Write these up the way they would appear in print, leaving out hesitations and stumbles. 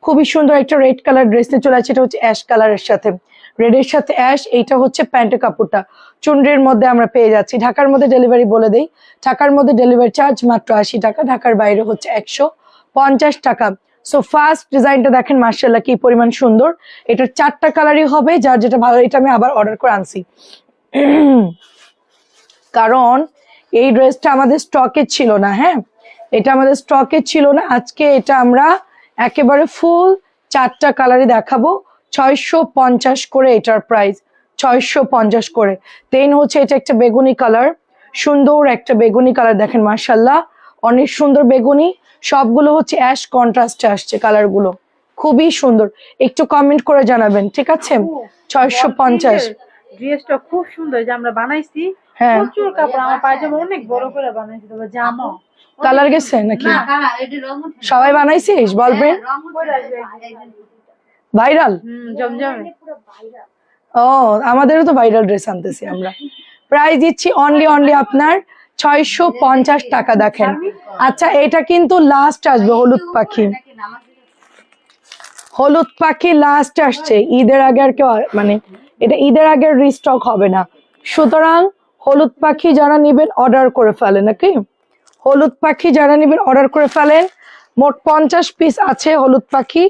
খুবই সুন্দর একটা রেড কালার ড্রেস নিয়ে চলে আসছে, এটা হচ্ছে অ্যাশ কালারের সাথে, রেডের সাথে অ্যাশ। এইটা হচ্ছে প্যান্টের কাপড়টা, চুনরির মধ্যে আমরা পেয়ে যাচ্ছি। ঢাকার মধ্যে ডেলিভারি বলে দেই, ঢাকার মধ্যে ডেলিভারি চার্জ মাত্র 80 টাকা, ঢাকার বাইরে হচ্ছে 150 টাকা। সো ফার্স্ট ডিজাইনটা দেখেন মার্শাল্লাহ কি পরিমাণ সুন্দর। এটার 4টা কালারই হবে, যার যেটা ভালো। এটা আমি আবার অর্ডার করে আনছি কারণ এই ড্রেসটা আমাদের স্টকে ছিল না। হ্যাঁ, এটা আমাদের স্টকে ছিল না। আজকে এটা আমরা একেবারে ফুল 4টা কালারই দেখাবো। 650 করে এটার প্রাইস, 650 করে। দেন হচ্ছে এটা একটা বেগুনি কালার, সুন্দর একটা বেগুনি কালার দেখেন মার্শাল্লাহ, অনেক সুন্দর বেগুনি। সবগুলো হচ্ছে অ্যাশ কন্ট্রাস্টে আসছে কালারগুলো, খুবই সুন্দর। একটু কমেন্ট করে জানাবেন, ঠিক আছে? 650। ড্রেসটা খুব সুন্দর, যে আমরা বানাইছি। হ্যাঁ, প্রচুর কাপড়, আমার পায়জামা অনেক বড় করে বানাইছি। তবে জামা কালার গেছে নাকি? সবাই বানাইছিস বলবেন? ভাইরাল? জমজমে। ও, আমাদেরও তো ভাইরাল ড্রেস আনতেছি আমরা। প্রাইস দিচ্ছি অনলি আপনার 650 টাকা। দেখেন, আচ্ছা এটা কিন্তু লাস্ট আসবে, হলুদ পাখি, হলুদ পাখি লাস্ট আসছে। ঈদের আগে আর কেউ মানে এটা ঈদের আগে রিস্টক হবে না, সুতরাং হলুদ পাখি যারা নিবেন অর্ডার করে ফেলেন। নাকি হলুদ পাখি যারা নিবেন অর্ডার করে ফেলেন। মোট 50 পিস আছে হলুদ পাখি,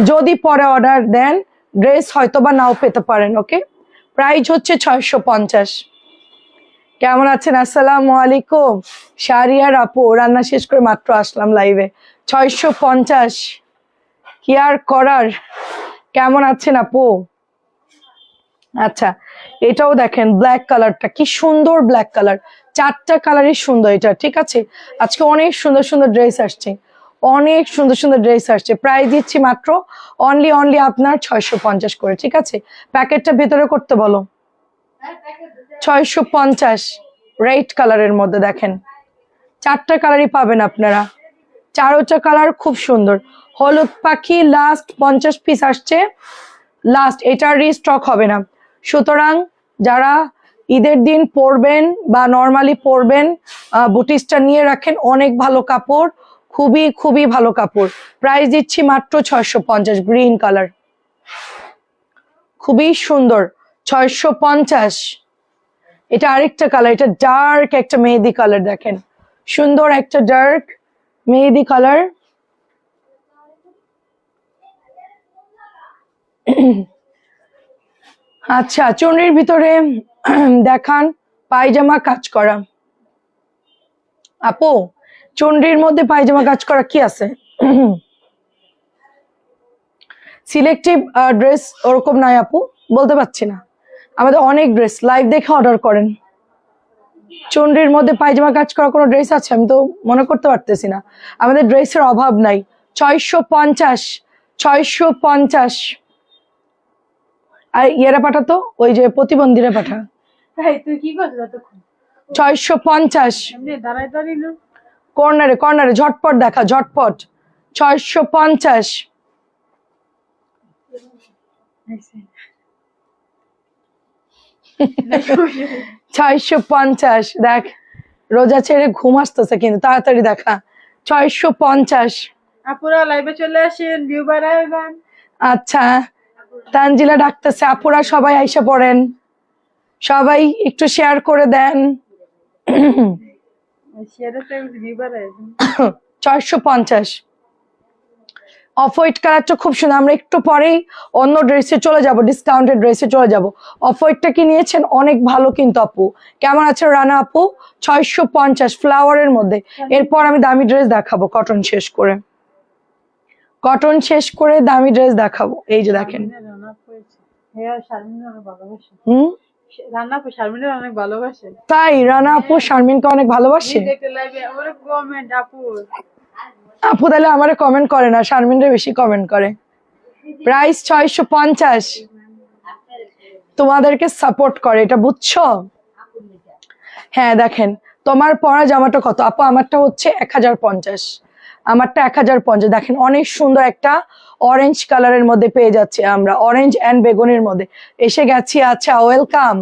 যদি পরে অর্ডার দেন ড্রেস হয়তো বা নাও পেতে পারেন। ওকে, প্রাইস হচ্ছে 650। কেমন আছেন? আসসালামু আলাইকুম। শারিয়ার আপু, রান্না শেষ করে মাত্র আসলাম লাইভে। 650 কি আর করার। কেমন আছেন আপু? আচ্ছা, এটাও দেখেন ব্ল্যাক কালারটা কি সুন্দর, ব্ল্যাক কালার। 4টা কালারই সুন্দর এটা, ঠিক আছে? আজকে অনেক সুন্দর সুন্দর ড্রেস আসছে, অনেক সুন্দর সুন্দর ড্রেস আসছে। প্রাইস দিচ্ছি মাত্র অনলি আপনার 650 করে, ঠিক আছে? প্যাকেটটা ভেতরে করতে বলো। 650 রেড কালারের মধ্যে দেখেন, 4টা কালারই পাবেন আপনারা, 4টা কালার খুব সুন্দর। হলুদ পাখি লাস্ট 50 পিস আসছে, লাস্ট, এটার রিস্টক হবে না। সুতরাং যারা ঈদের দিন পরবেন বা নর্মালি পরবেন, বুটিসটা নিয়ে রাখেন, অনেক ভালো কাপড়, খুবই খুবই ভালো কাপড়। প্রাইস দিচ্ছি মাত্র 650, গ্রিন কালার, খুবই সুন্দর, 650। এটা আরেকটা কালার, এটা ডার্ক একটা মেহেদি কালার, দেখেন সুন্দর একটা ডার্ক মেহেদি কালার। আচ্ছা, চুনরির ভিতরে দেখান পায়জামা কাজ করা। আপু, চুনরির মধ্যে পায়জামা কাজ করা কি আছে? সিলেক্টিভ ড্রেস ওরকম নাই আপু, বলতে পারছি না। আমাদের অনেক ড্রেস, লাইভ দেখে অর্ডার করেন। চুনরির মধ্যে পায়জামা কাজ করা কোনো ড্রেস আছে? আমি তো মনে করতে পারতেছি না, আমাদের ড্রেসের অভাব নাই। 650, 650। আর ইয়েরা পাঠাতো, ওই যে প্রতিবন্ধীরা পাঠা। তুই কি করছিস এতক্ষণ? 650 দাঁড়াই দাঁড়িয়ে না, কর্নারে কর্নারে, ঝটপট দেখা, ঝটপট। 650। 650 দেখ, রোজা ছেড়ে ঘুম আসতেছে কিন্তু, তাড়াতাড়ি দেখা। 650। আপুরা লাইভে চলে আসেন, ভিউ বাড়াবেন। আচ্ছা, তানজিলা ডাকতেছে, আপুরা সবাই আইসা পড়েন, সবাই একটু শেয়ার করে দেন। 650 অফ হোয়াইট কালারটা খুব সুন্দর। আমরা একটু পরেই অন্য ড্রেসে চলে যাব, ডিসকাউন্টেড ড্রেসে চলে যাব। অফ হোয়াইটটা কি নিয়েছেন? অনেক ভালো কিন্তু আপু। কেমন আছে রানা আপু? 650 ফ্লাওয়ারের মধ্যে। এরপর আমি দামি ড্রেস দেখাবো, কটন শেষ করে, কটন শেষ করে দামি ড্রেস দেখাবো। এই যে দেখেন, তাই রানা আপু শারমিনকে অনেক ভালোবাসে। আপু তাহলে আমারে কমেন্ট করে না, শারমিনরে বেশি কমেন্ট করে। প্রাইস 650, তোমাদেরকে সাপোর্ট করে, এটা বুঝছো? হ্যাঁ দেখেন, তোমার পরা জামাটা কত আপু? আমারটা হচ্ছে 1050, আমারটা 1050। দেখেন অনেক সুন্দর একটা অরেঞ্জ কালারের মধ্যে পেয়ে যাচ্ছি আমরা, অরেঞ্জ অ্যান্ড বেগুনির মধ্যে এসে গেছি। আচ্ছা, ওয়েলকাম।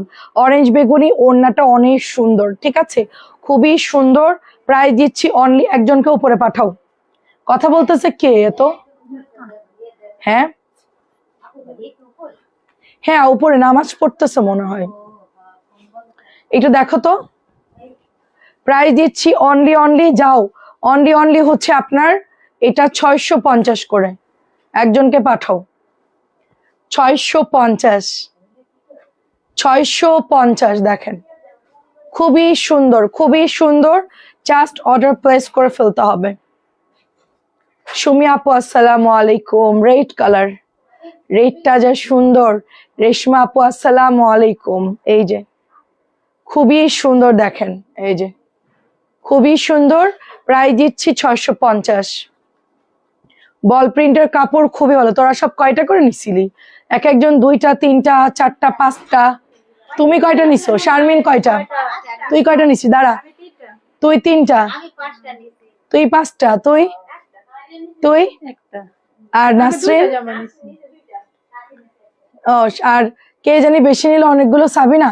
অরেঞ্জ বেগুনি, ওড়নাটা অনেক সুন্দর, ঠিক আছে, খুবই সুন্দর। প্রাইস দিচ্ছি অনলি, একজনকে উপরে পাঠাও। কথা বলতেছে কে এত? হ্যাঁ হ্যাঁ, উপরে নামাজ পড়তেছে মনে হয়। একটু দেখো তো, প্রাইস দিচ্ছি অনলি যাও, অনলি হচ্ছে আপনার এটা 650 করে। একজনকে পাঠাও 650, 650। দেখেন খুবই সুন্দর, জাস্ট অর্ডার প্লেস করে ফেলতে হবে। সুমি আপু আসসালামু আলাইকুম, রেড কালার, রেডটা যা সুন্দর। রেশমা আপু আসসালামু আলাইকুম, এই যে খুবই সুন্দর, দেখেন এই যে খুবই সুন্দর। প্রাইস দিচ্ছি 650। বল প্রিন্টের কাপড় খুবই ভালো। তোরা সব কয়টা করে নিছিলি? একজন 2টা 3টা 4টা 5টা। তুমি কয়টা নিছো? শারমিন কয়টা? তুই কয়টা নিছিস? দাঁড়া, তুই 3টা, তুই 5টা, তুই একটা আর নাসরিন? জামা নিছি। ও, আর কে জানি বেশি নিল অনেকগুলো, সাবিনা।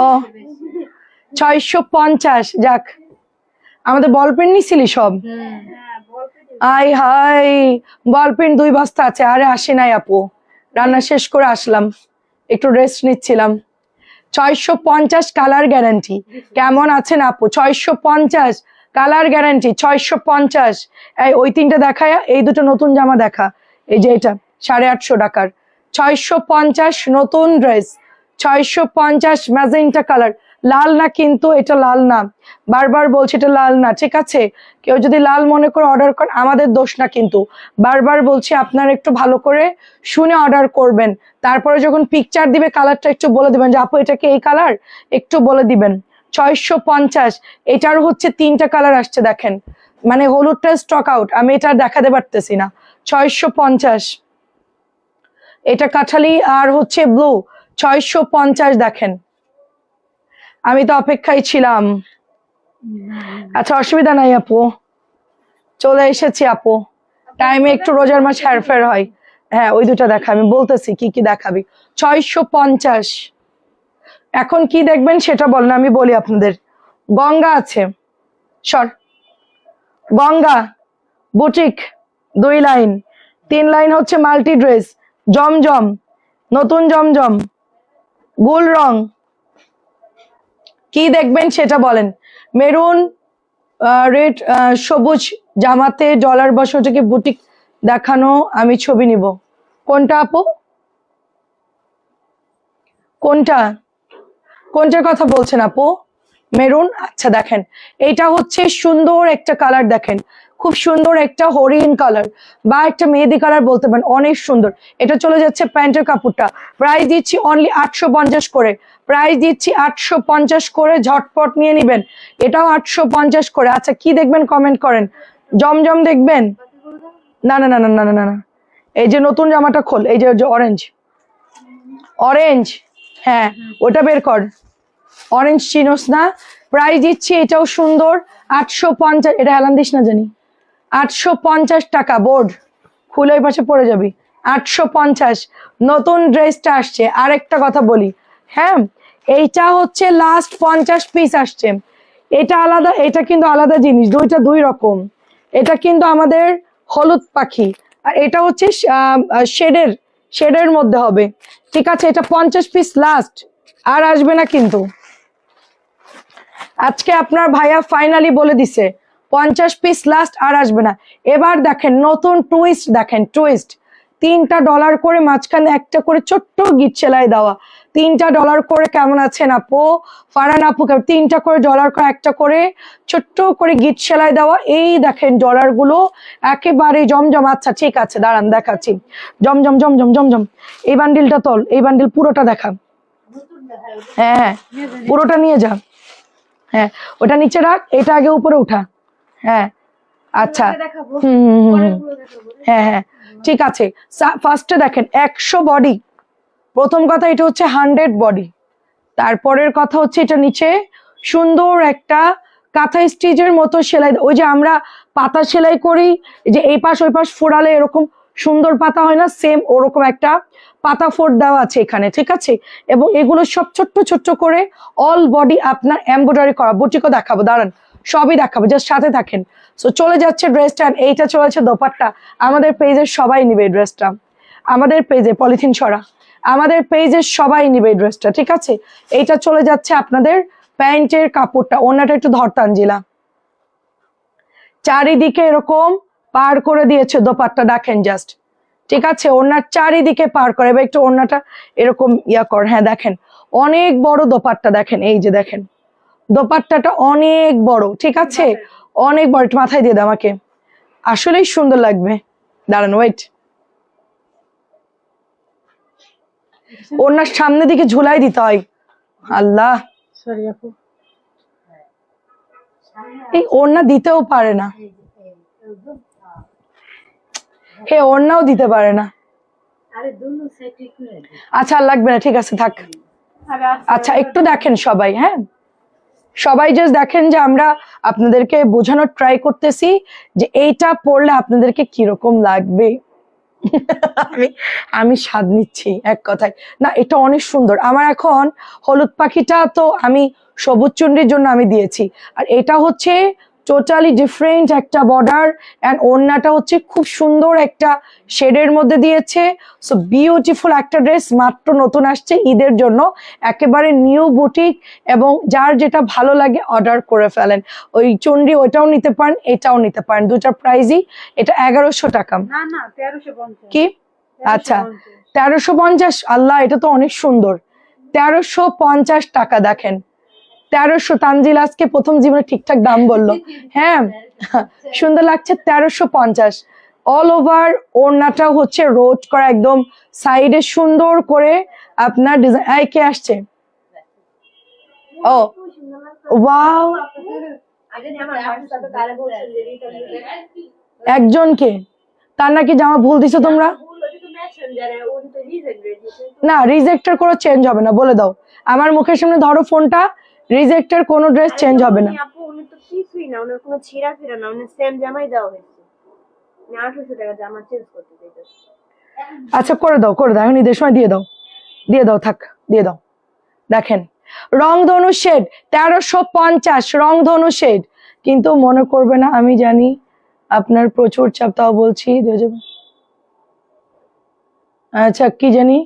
ও 650। যাক, আমাদের বল পেন নিছিলি সব? আই হাই, বল পেন 2 বস্তা আছে। আরে আসি নাই আপু, রান্না শেষ করে আসলাম, একটু রেস্ট নিচ্ছিলাম। 650 কালার গ্যারান্টি। কেমন আছেন আপু? 650 কালার গ্যারান্টি, 650। এই ওই 3টা দেখায়, এই 2টো নতুন জামা দেখা। এই যে এটা 850 টাকার 650 নতুন ড্রেস, 650 ম্যাজেন্টা কালার। লাল না কিন্তু, এটা লাল না, বারবার বলছি এটা লাল না, ঠিক আছে? কেউ যদি লাল মনে করে অর্ডার করেন আমাদের দোষ না, কিন্তু বারবার বলছি আপনারা একটু ভালো করে শুনে অর্ডার করবেন। তারপরে যখন পিকচার দিবে কালারটা একটু বলে দিবেন যে আপু এটা কি এই কালার, একটু বলে দিবেন। 650। এটার হচ্ছে 3টা কালার আসছে, দেখেন, মানে হলুদটা স্টক আউট, আমি এটা দেখাতে পারতেছি না। 650। এটা কাঠালি আর হচ্ছে ব্লু, 650। দেখেন আমি তো অপেক্ষায় ছিলাম। আচ্ছা অসুবিধা নাই আপু, চলে এসেছি আপু। টাইমে একটু রোজার মাস হেরফের হয়। হ্যাঁ ওই 2টা দেখা, আমি বলতেছি কি কি দেখাবি। 650। এখন কি দেখবেন সেটা বলেন, আমি বলি আপনাদের। গঙ্গা আছে, সর, গঙ্গা বুটিক 2 লাইন, 3 লাইন হচ্ছে মাল্টি ড্রেস, জমজম, নতুন জমজম, গুল রং। কি দেখবেন সেটা বলেন। মেরুন, রেড, সবুজ জামাতে ডলার বসাটাকে বুটিক দেখানো, আমি ছবি নিব। কোনটা আপু? কোনটার কথা বলছেন আপু? মেরুন? আচ্ছা দেখেন, এইটা হচ্ছে সুন্দর একটা কালার, দেখেন খুব সুন্দর একটা হরিণ কালার বা একটা মেহেদি কালার বলতে পারেন, অনেক সুন্দর। এটা চলে যাচ্ছে প্যান্টের কাপড়টা। প্রাইস দিচ্ছি অনলি 850 করে, প্রাইস দিচ্ছি 850 করে, ঝটপট নিয়ে নিবেন। এটাও 850 করে। আচ্ছা কি দেখবেন কমেন্ট করেন। জমজম দেখবেন? না না না না না না না, এই যে নতুন জামাটা খোল, এই যে অরেঞ্জ, অরেঞ্জ, হ্যাঁ ওটা বের কর। অরেঞ্জ চিনোস না? প্রাইস দিচ্ছি এটাও সুন্দর 850। এটা হেলান দিস না জানি। 850 টাকা, বোর্ড খুলে ওই পাশে পড়ে যাবি। 850 নতুন ড্রেসটা আসছে। আরেকটা কথা বলি, হ্যাঁ এইটা হচ্ছে লাস্ট 50 পিস আসছে। এটা আলাদা, এটা কিন্তু আলাদা জিনিস, 2টা 2 রকম। এটা কিন্তু আমাদের হলুদ পাখি, আর এটা হচ্ছে শেডের মধ্যে হবে, ঠিক আছে? এটা 50 পিস লাস্ট, আর আসবে না কিন্তু। আজকে আপনার ভাইয়া ফাইনালি বলে দিছে 50 পিস লাস্ট, আর আসবে না। এবার দেখেন নতুন টুইস্ট, দেখেন টুইস্ট, 3টা ডলার করে, মাঝখানে একটা করে ছোট্ট গিট সেলাই দেওয়া। 3টা ডলার করে। কেমন আছেন আপু? ফারহান আপু 3টা করে ডলার করে, একটা করে ছোট্ট করে গিট সেলাই দেওয়া। এই দেখেন ডলার গুলো একেবারে জমজম। আচ্ছা ঠিক আছে, দাঁড়ান দেখাচ্ছি। জমজম জমজম জমজম। এই বান্ডিলটা তোল, এই বান্ডিল পুরোটা দেখা। হ্যাঁ হ্যাঁ পুরোটা নিয়ে যা। হ্যাঁ ওটা নিচে রাখ, এটা আগে উপরে উঠা। হ্যাঁ আচ্ছা, হ্যাঁ হ্যাঁ ঠিক আছে। ফার্স্টে দেখেন 100 বডি। প্রথম কথা এটা হচ্ছে 100 বডি। তারপরের কথা হচ্ছে এটা নিচে সুন্দর একটা কাঁথা স্টিচের মতো সেলাই, ওই যে আমরা পাতা সেলাই করি, যে এই পাশ ওই পাশ ফোড়ালে এরকম সুন্দর পাতা হয় না, সেম ওরকম একটা পাতা ফোড় দেওয়া আছে এখানে, ঠিক আছে? এবং এগুলো সব ছোট্ট ছোট্ট করে অল বডি আপনার এমব্রয়ডারি করা। বুটিকও দেখাবো, দাঁড়ান সবই দেখাবো, জাস্ট সাথে থাকেন। সো চলে যাচ্ছে ড্রেসটা, এইটা চলেছে দোপাট্টা। আমাদের পেজের সবাই নিবে এই ড্রেসটা, আমাদের পেজে পলিথিন ছড়া, আমাদের পেজের সবাই নিবে এই ড্রেসটা, ঠিক আছে। এইটা চলে যাচ্ছে আপনাদের প্যান্টের কাপড়টা, ওড়নাটা একটু ধরতাঞ্জিলা, চারিদিকে এরকম পার করে দিয়েছে দোপাট্টা, দেখেন জাস্ট, ঠিক আছে। ওড়নার চারিদিকে পার করে, এবার একটু ওড়নাটা এরকম ইয়া কর, হ্যাঁ দেখেন অনেক বড় দোপাট্টা, দেখেন এই যে দেখেন দোপাট্টাটা অনেক বড়, ঠিক আছে, অনেক বড়। একটু মাথায় দিয়ে দে আমাকে, আসলেই সুন্দর লাগবে। দাঁড়ান ওয়েট, ওড়নার সামনের দিকে ঝুলাই দিতে হয়। আল্লাহ, সরি আপু। এই ওড়না দিতেও পারে না, হে ওড়নাও দিতে পারে না। আচ্ছা আর লাগবে না, ঠিক আছে থাক। আচ্ছা একটু দেখেন সবাই, হ্যাঁ সবাই জাস্ট দেখেন যে আমরা আপনাদেরকে বোঝানোর ট্রাই করতেছি যে এইটা পড়লে আপনাদেরকে কিরকম লাগবে। আমি আমি স্বাদ নিচ্ছি এক কথায়, না এটা অনেক সুন্দর। আমার এখন হলুদ পাখিটা তো আমি সবুজ চুনরির জন্য আমি দিয়েছি, আর এটা হচ্ছে টোটালি ডিফারেন্ট একটা বর্ডার, অ্যান্ড ওড়নাটা হচ্ছে খুব সুন্দর একটা শেডের মধ্যে দিয়েছে। সো বিউটিফুল একটা ড্রেস, মাত্র নতুন আসছে ঈদের জন্য, একেবারে নিউ বুটিক, এবং যার যেটা ভালো লাগে অর্ডার করে ফেলেন। ওই চুনরি ওইটাও নিতে পারেন, এটাও নিতে পারেন, দুটার প্রাইসই। এটা 1100 টাকা। না না 1350 কি? আচ্ছা 1350। আল্লাহ এটা তো অনেক সুন্দর, 1350 টাকা। দেখেন 1300, তানজিল আজকে প্রথম জীবনে ঠিকঠাক দাম বললো, হ্যাঁ সুন্দর লাগছে। 1350 অল ওভার। ওড়নাটা হচ্ছে রোজ করা, একদম সাইডে সুন্দর করে আপনার ডিজাইন। এই কে আসছে? ও ওয়াও, একজনকে, তার নাকি জামা ভুল দিছো তোমরা? না রিজেক্টের কোনো চেঞ্জ হবে না, বলে দাও আমার মুখের সামনে, ধরো ফোনটা, রিজেক্টের কোনো ড্রেস চেঞ্জ হবে না। আপু উনি তো কিছুই না, ওনার কোনো ছিঁড়া ফিরা না, উনি সেম জামাই দেওয়া হয়েছে। 800 টাকা জামা চেঞ্জ করতে চাইতেছে। আচ্ছা করে দাও, করে দাও, এখন ঈদের সময় দিয়ে দাও, দিয়ে দাও, থাক দিয়ে দাও। দেখেন রংধনু শেড 1350, রংধনু শেড। কিন্তু মনে করবে না, আমি জানি আপনার প্রচুর চাপ, তাও বলছি দিয়ে যাবে। আচ্ছা কি জানি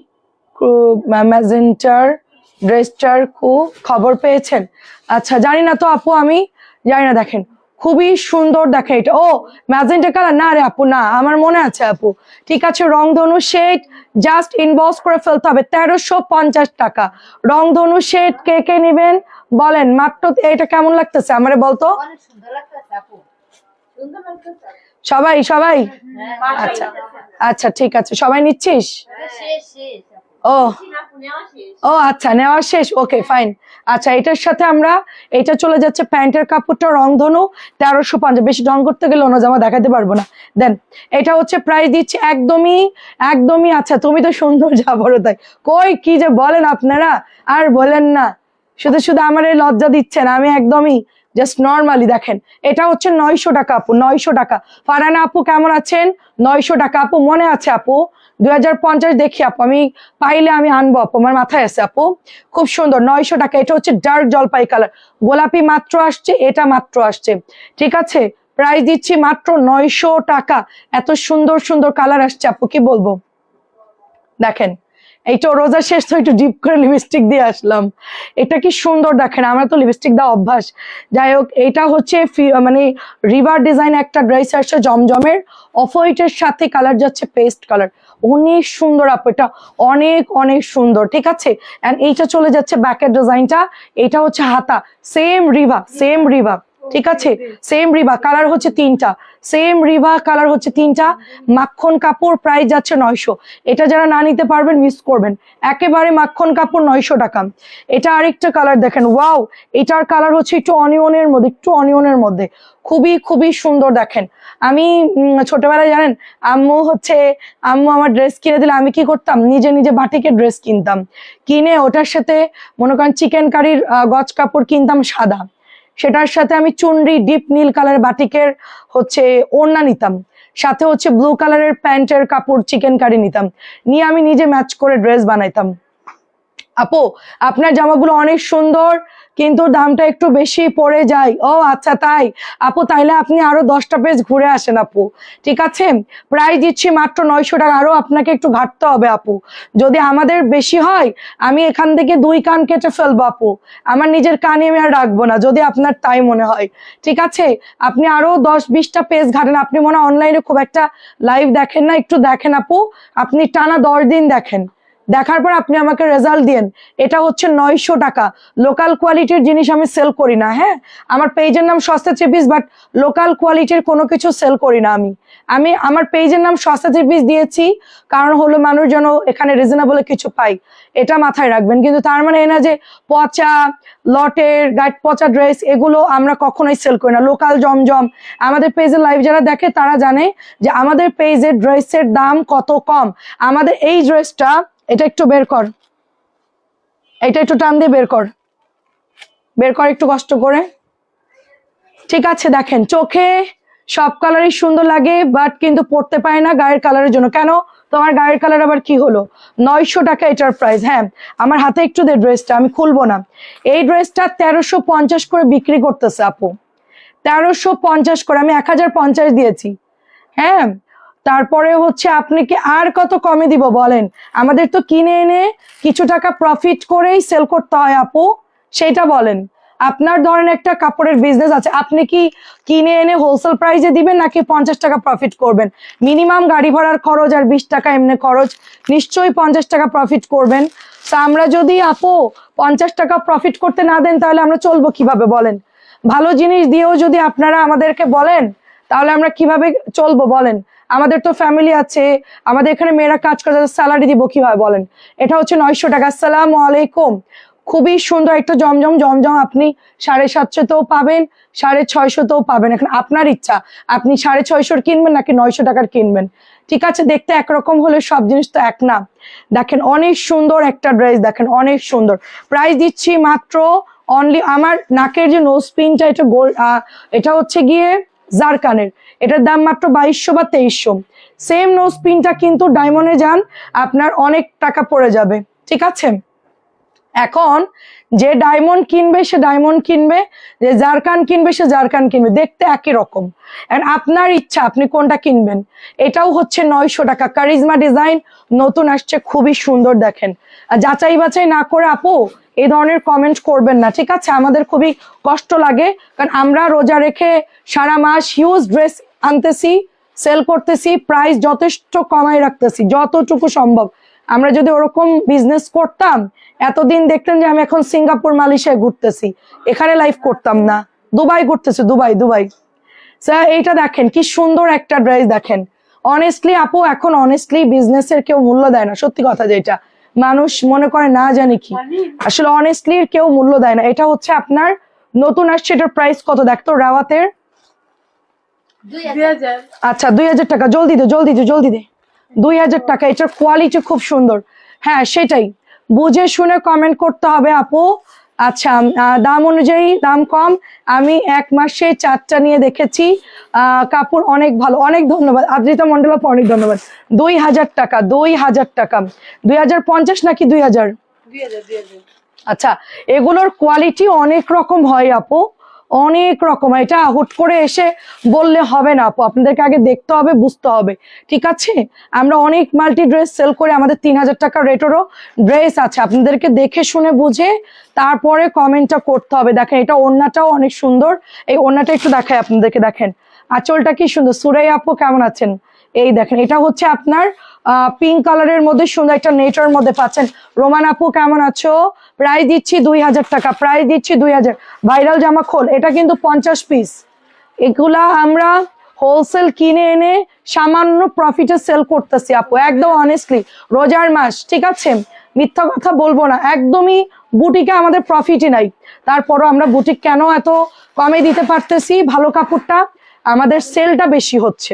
ম্যাজেন্টার ড্রেসটার খবর পেয়েছেন? আচ্ছা জানি না তো আপু, আমি জানি না। দেখেন খুবই সুন্দর, দেখেন এটা, ও ম্যাজেন্টা কালার না রে আপু, না আমার মনে আছে আপু, ঠিক আছে। রংধনু শেড, জাস্ট ইনবক্স করে ফেলতে হবে, 1350 টাকা। রংধনু শেড কে কে নিবেন বলেন মাত্র। এটা কেমন লাগতেছে আমারে বলতো? সবাই সবাই, আচ্ছা আচ্ছা ঠিক আছে, সবাই নিচ্ছিস? ও ও আচ্ছা নেওয়া শেষ, ওকে ফাইন। আচ্ছা এটার সাথে আমরা, এটা চলে যাচ্ছে প্যান্টের কাপড়টা রংধনু 1350। বেশি রং করতে গেলে অন্য জামা দেখাতে পারবো না। দেন এটা হচ্ছে প্রাইস দিচ্ছি একদমই একদমই। আচ্ছা তুমি তো সুন্দর যা বড় তাই, কই কি যে বলেন আপনারা, আর বলেন না, শুধু শুধু আমার এই লজ্জা দিচ্ছেন। আমি একদমই জাস্ট নর্মালি। দেখেন এটা হচ্ছে 900 টাকা আপু, 900 টাকা। ফারহানা আপু কেমন আছেন? 900 টাকা আপু, মনে আছে আপু? 2050 দেখি আপু, আমি পাইলে আমি আনবো আপু, আমার মাথায় আছে আপু। খুব সুন্দর 900 টাকা। এটা হচ্ছে ডার্ক জলপাই কালার, গোলাপি মাত্র আসছে, এটা মাত্র আসছে, ঠিক আছে। প্রাইস দিচ্ছি মাত্র 900 টাকা। এত সুন্দর সুন্দর কালার আসছে আপু, কি বলবো। দেখেন এইটা রোজা শেষ তো একটু ডিপ করে লিপস্টিক দিয়ে আসলাম, এটা কি সুন্দর দেখেন, আমরা তো লিপস্টিক দেওয়া অভ্যাস। যাই হোক এটা হচ্ছে মানে রিভার ডিজাইন একটা ড্রেস আসছে জমজমের, অফ হোয়াইটের সাথে কালার যাচ্ছে পেস্ট কালার, অনেক সুন্দর আপু, এটা অনেক অনেক সুন্দর, ঠিক আছে। এন্ড এইটা চলে যাচ্ছে ব্যাকের ডিজাইনটা, এটা হচ্ছে হাতা, সেম রিভা, সেম রিভা, ঠিক আছে, সেম রিভা। কালার হচ্ছে 3টা, সেম রিভা কালার হচ্ছে 3টা। মাখন কাপড়, প্রাইস যাচ্ছে 900। এটা যারা না নিতে পারবেন মিস করবেন, একেবারে মাখন কাপড় 900 টাকা। এটা আরেকটা কালার দেখেন, ওয়াও, এটার কালার হচ্ছে একটু অনিয়নের মধ্যে, একটু অনিয়নের মধ্যে, খুবই খুবই সুন্দর। দেখেন আমি ছোটবেলায় জানেন আম্মু আমার ড্রেস কিনে দিলে আমি কি করতাম, নিজে নিজে বাটিকের ড্রেস কিনতাম, কিনে ওটার সাথে মনে করেন চিকেন কারির গজ কাপড় কিনতাম সাদা, সেটার সাথে আমি চুনরি ডিপ নীল কালার বাটিকের হচ্ছে ওড়না নিতাম, সাথে হচ্ছে ব্লু কালারের প্যান্টের কাপড় চিকেন কারি নিতাম, নিয়ে আমি নিজে ম্যাচ করে ড্রেস বানাইতাম। আপু আপনার জামাগুলো অনেক সুন্দর, কিন্তু দামটা একটু বেশি পড়ে যায়। ও আচ্ছা তাই আপু, তাইলে আপনি আরো 10টা পেজ ঘুরে আসেন আপু, ঠিক আছে? প্রাইস দিচ্ছি মাত্র 900 টাকা। আরো আপনাকে একটু ঘাটতে হবে আপু, যদি আমাদের বেশি হয় আমি এখান থেকে 2 কান কেটে ফেলবো আপু, আমার নিজের কানে আমি আর রাখবো না যদি আপনার তাই মনে হয়, ঠিক আছে? আপনি আরো 10-20টা পেজ ঘাটেন। আপনি মনে হয় অনলাইনে খুব একটা লাইভ দেখেন না, একটু দেখেন আপু, আপনি টানা 10 দিন দেখেন, দেখার পর আপনি আমাকে রেজাল্ট দিন। এটা হচ্ছে 900 টাকা। লোকাল কোয়ালিটির জিনিস আমি সেল করি না, হ্যাঁ, আমার পেজের নাম সস্তা থ্রি-পিস, বাট লোকাল কোয়ালিটির কোনো কিছু সেল করি না। আমি আমার পেজের নাম সস্তা থ্রি-পিস দিয়েছি কারণ হলো মানুষ যেন এখানে রিজনেবল কিছু পাই, এটা মাথায় রাখবেন। কিন্তু তার মানে এই না যে পচা লটের গাইড পচা ড্রেস এগুলো আমরা কখনোই সেল করি না। লোকাল জমজম আমাদের পেজের লাইভ যারা দেখে তারা জানে যে আমাদের পেজের ড্রেসের দাম কত কম। আমাদের এই ড্রেসটা, এটা একটু বের কর, এটা একটু টান দিয়ে বের কর, বের কর একটু কষ্ট করে, ঠিক আছে? দেখেন চোখে সব কালারই সুন্দর লাগে, বাট কিন্তু পড়তে পারে না গায়ের কালারের জন্য। কেন? তোমার গায়ের কালার আবার কি হলো? 900 টাকা এটার প্রাইস। হ্যাঁ, আমার হাতে একটু দে ড্রেসটা, আমি খুলবো না। এই ড্রেসটা 1350 করে বিক্রি করতেছে আপু, 1350 করে, আমি 1050 দিয়েছি। হ্যাঁ, তারপরে হচ্ছে আপনি কি আর কত কমে দিব বলেন? আমাদের তো কিনে এনে কিছু টাকা প্রফিট করেই সেল করতে হয় আপু, সেটা বলেন। আপনার ধরেন একটা কাপড়ের বিজনেস আছে, আপনি কি কিনে এনে হোলসেল প্রাইসে দিবেন নাকি 50 টাকা প্রফিট করবেন? মিনিমাম গাড়ি ভাড়ার খরচ আর 20 টাকা এমনি খরচ, নিশ্চয়ই 50 টাকা প্রফিট করবেন। তা আমরা যদি আপু 50 টাকা প্রফিট করতে না দেন তাহলে আমরা চলবো কিভাবে বলেন? ভালো জিনিস দিয়েও যদি আপনারা আমাদেরকে বলেন তাহলে আমরা কিভাবে চলবো বলেন? আমাদের তো ফ্যামিলি আছে, আমাদের এখানে মেয়েরা কাজ করে, স্যালারি দিব কিভাবে বলেন? এটা হচ্ছে 900 টাকা। আসসালামু আলাইকুম। খুবই সুন্দর একটা জমজম, জমজম আপনি 750-তেও পাবেন, 650-তেও পাবেন। এখন আপনার ইচ্ছা, আপনি 650-র কিনবেন নাকি 900 টাকার কিনবেন, ঠিক আছে? দেখতে একরকম হলে সব জিনিস তো এক না। দেখেন অনেক সুন্দর একটা ড্রেস, দেখেন অনেক সুন্দর। প্রাইস দিচ্ছি মাত্র অনলি, আমার নাকের যে নোজ পিনটা এটা গোল্ড, এটা হচ্ছে গিয়ে জারকানের, এটার দাম মাত্র 2200 বা 2300। সেম নোজ পিনটা কিন্তু ডায়মন্ডে যান আপনার অনেক টাকা পড়ে যাবে, ঠিক আছে? এখন যে ডায়মন্ড কিনবে সে ডায়মন্ড কিনবে, যে জারকান কিনবে সে জারকান কিনবে, দেখতে একই রকম। আপনার ইচ্ছা আপনি কোনটা কিনবেন। এটাও হচ্ছে 900 টাকা। কারিজমা ডিজাইন নতুন আসছে, খুবই সুন্দর। দেখেন, যাচাই বাছাই না করে আপু এই ধরনের কমেন্ট করবেন না, ঠিক আছে? আমাদের খুবই কষ্ট লাগে, কারণ আমরা রোজা রেখে সারা মাস হিউজ ড্রেস আনতেছি, সেল করতেছি, প্রাইস যথেষ্ট কমাই রাখতেছি যতটুকু সম্ভব। আমরা যদি ওরকম বিজনেস করতাম এতদিন দেখতেন যে আমি এখন সিঙ্গাপুর মালয়েশিয়ায় ঘুরতেছি, এখানে লাইভ করতাম না, দুবাই ঘুরতেছি, দুবাই। স্যার এইটা দেখেন কি সুন্দর একটা ড্রেস, দেখেন। অনেস্টলি আপু এখন অনেস্টলি বিজনেসের কেউ মূল্য দেয় না, সত্যি কথা যেটা মানুষ মনে করে না জানি কি, আসলে অনেস্টলি কেউ মূল্য দেয় না। এটা হচ্ছে আপনার নতুন আসছে, এটার প্রাইস কত দেখতো রাওয়াতের? 2000। আচ্ছা 2000 টাকা। জলদি দে 2000 টাকা। এটার কোয়ালিটি খুব সুন্দর। হ্যাঁ সেটাই বুঝে শুনে কমেন্ট করতে হবে আপু। আচ্ছা দাম অনুযায়ী দাম কম, আমি 1 মাসে 4টা নিয়ে দেখেছি, কাপড় অনেক ভালো। অনেক ধন্যবাদ আদ্রিতা মন্ডল, অনেক ধন্যবাদ। 2000 টাকা, 2000 টাকা। 2050 নাকি 2000? 2000। আচ্ছা, এগুলোর কোয়ালিটি অনেক রকম হয় আপু, অনেক রকম। এটা হুট করে এসে বললে হবে না আপু, আপনাদেরকে আগে দেখতে হবে, বুঝতে হবে, ঠিক আছে? আমরা অনেক মাল্টি ড্রেস সেল করে, আমাদের 3000 টাকা রেটেরও ড্রেস আছে। আপনাদেরকে দেখে শুনে বুঝে তারপরে কমেন্টটা করতে হবে। দেখেন এটা ওড়নাটাও অনেক সুন্দর, এই ওড়নাটা একটু দেখাই আপনাদেরকে। দেখেন আঁচলটা কি সুন্দর। সুরাই আপু কেমন আছেন? এই দেখেন এটা হচ্ছে আপনার পিঙ্ক কালারের মধ্যে সুন্দর একটা নেটের মধ্যে পাচ্ছেন। রোমান আপু কেমন আছো? প্রাইস দিচ্ছি 2000 টাকা, প্রাইস দিচ্ছি 2000। ভাইরাল জামা খোল, এটা কিন্তু 50 পিস। এগুলা আমরা হোলসেল কিনে এনে সামান্য প্রফিটে সেল করতেছি আপু, একদম অনেস্টলি। রোজার মাস, ঠিক আছে? মিথ্যা কথা বলবো না, একদমই বুটিকে আমাদের প্রফিটই নাই, তারপরও আমরা বুটিক কেন এত কমে দিতে পারতেছি? ভালো কাপড়টা আমাদের সেলটা বেশি হচ্ছে।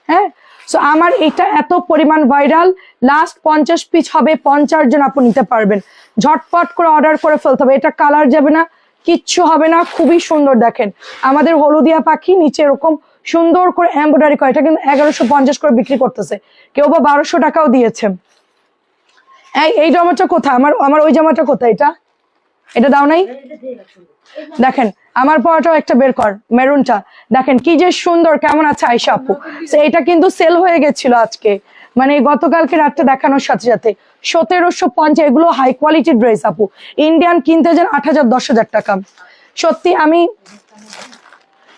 হ্যাঁ, সো আমার এটা এত পরিমাণ ভাইরাল, লাস্ট 50 পিস হবে, 50 জন আপু নিতে পারবেন। ঝটপট করে অর্ডার করে ফেলতে হবে, এটা কালার যাবে না, কিচ্ছু হবে না, খুবই সুন্দর। দেখেন আমাদের হলুদিয়া পাখি নিচে এরকম সুন্দর করে এমব্রয়ডারি করে, এটা কিন্তু 1150 করে বিক্রি করতেছে, কেউ বা 1200 টাকাও দিয়েছে। এই জামাটা কোথায়? আমার ওই জামাটা কোথায়? এটা এটা দাও নাই? দেখেন আমার পরাটাও একটা বের কর, মেরুনটা দেখেন কি যে সুন্দর, কেমন আছে আয়শা আপু? তো এটা কিন্তু সেল হয়ে গেছিল আজকে, মানে গতকালকে রাতটা দেখানোর সাথে সাথে। 1750, এগুলো হাই কোয়ালিটি ড্রেস আপু, ইন্ডিয়ান কিনতে যান 8,000 10,000 টাকা। সত্যি আমি,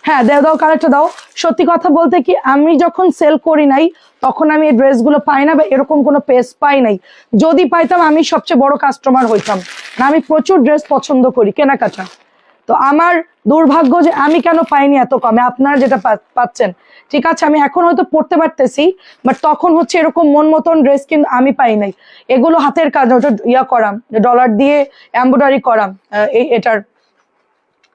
হ্যাঁ দাও কালারটা দাও। সত্যি কথা বলতে কি, আমি যখন সেল করি নাই তখন আমি এই ড্রেসগুলো পাই না, বা এরকম কোনো পেজ পাই নাই। যদি পাইতাম আমি সবচেয়ে বড় কাস্টমার হইতাম। আমি প্রচুর ড্রেস পছন্দ করি কেনাকাটা, তো আমার দুর্ভাগ্য যে আমি কেন পাইনি এত কমে। আপনারা যেটা পাচ্ছেন ঠিক আছে, আমি এখন হয়তো পড়তে পারতেছি, বাট তখন হচ্ছে এরকম মন মতন ড্রেস কিন্তু আমি পাই নাই। এগুলো হাতের কাজ, ওটা ইয়া করা, ডলার দিয়ে এমব্রয়ডারি করা, এটার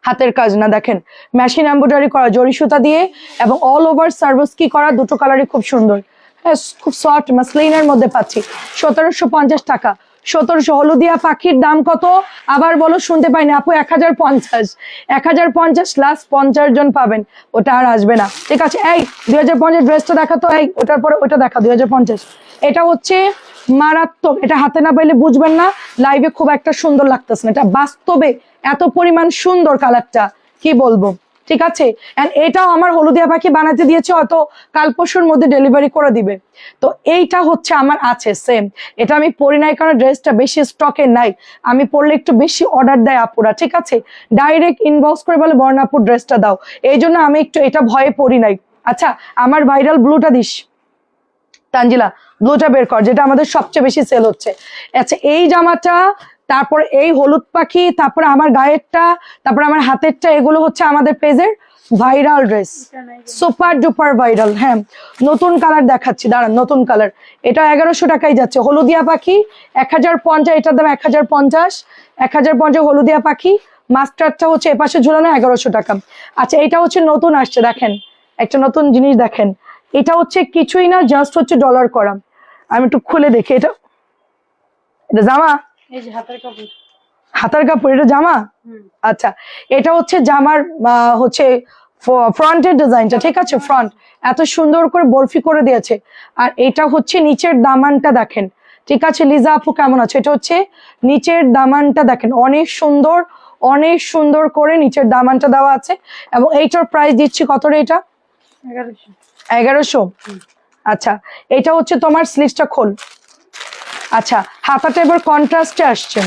হাতের কাজ না, দেখেন মেশিন এমব্রয়ডারি করা জরি সুতা দিয়ে, এবং অল ওভার সার্ভিস কি করা, দুটো কালারই খুব সুন্দর। হ্যাঁ, খুব সফট মাসলিনের মধ্যে পাচ্ছি 1750 টাকা। 1700। হলুদিয়া পাখির দাম কত আবার বলো, শুনতে পাইনি আপু? 1050। 1050 লাস্ট 50 জন পাবেন, ওটা আর আসবে না। ঠিক আছে, এই 2050 ড্রেসটা দেখাতো, এই ওটার পরে ওটা দেখা 2050। এটা হচ্ছে মারাত্মক, এটা হাতে না পাইলে বুঝবেন না, লাইভে খুব একটা সুন্দর লাগতেছে না, এটা বাস্তবে এত পরিমাণ সুন্দর কালারটা কি বলবো। ঠিক আছে, এন্ড এটাও আমার হলুদিয়া পাখি বানাতে দিয়েছে, হয়তো কাল পরশুর মধ্যে ডেলিভারি করে দিবে। তো এইটা হচ্ছে আমার আছে সেম, এটা আমি পরি নাই কারণ ড্রেসটা বেশি স্টকে নাই, আমি পরলে একটু বেশি অর্ডার দেয় আপুরা। ঠিক আছে, ডাইরেক্ট ইনবক্স করে বলে বর্ণাপুর ড্রেসটা দাও, এই জন্য আমি একটু এটা ভয়ে পরি নাই। আচ্ছা, আমার ভাইরাল ব্লুটা দিস তানজিলা, ব্লুটা বের কর, যেটা আমাদের সবচেয়ে বেশি সেল হচ্ছে। আচ্ছা, এই জামাটা, তারপর এই হলুদ পাখি, তারপরে আমার গায়েরটা, তারপরে আমার হাতেরটা, এগুলো হচ্ছে আমাদের পেজের viral dress, super duper viral. হ্যাঁ, নতুন কালার দেখাচ্ছি, দাঁড়ান, নতুন কালার। এটা 1100 টাকায় যাচ্ছে। হলুদিয়া পাখি 1050, এটার দাম 1050। 1050 হলুদিয়া পাখি। মাস্টারটা হচ্ছে এপাশে ঝুলানো 1100 টাকা। আচ্ছা, এটা হচ্ছে নতুন আসছে, দেখেন একটা নতুন জিনিস দেখেন, এটা হচ্ছে কিছুই না, জাস্ট হচ্ছে ডলার করা। আমি একটু খুলে দেখি, এটা এটা জামা, এই যে হাতের কাপড়। হাতার কাপড়, এটা জামা? আচ্ছা, এটা হচ্ছে জামার হচ্ছে ফ্রন্টের ডিজাইনটা। ঠিক আছে, ফ্রন্ট এত সুন্দর করে বরফি করে দিয়েছে, আর এটা হচ্ছে নিচের দামানটা দেখেন। ঠিক আছে, লিজা আপু কেমন আছে? এটা হচ্ছে নিচের দামানটা দেখেন, অনেক সুন্দর, অনেক সুন্দর করে নিচের দামানটা দেওয়া আছে। এবং এইটার প্রাইস দিচ্ছি কত রে? এটা 1100। 1100। আচ্ছা, এটা হচ্ছে তোমার স্লিভসটা খোল। আচ্ছা, হাতাটা এবার কন্ট্রাস্টে আসছে।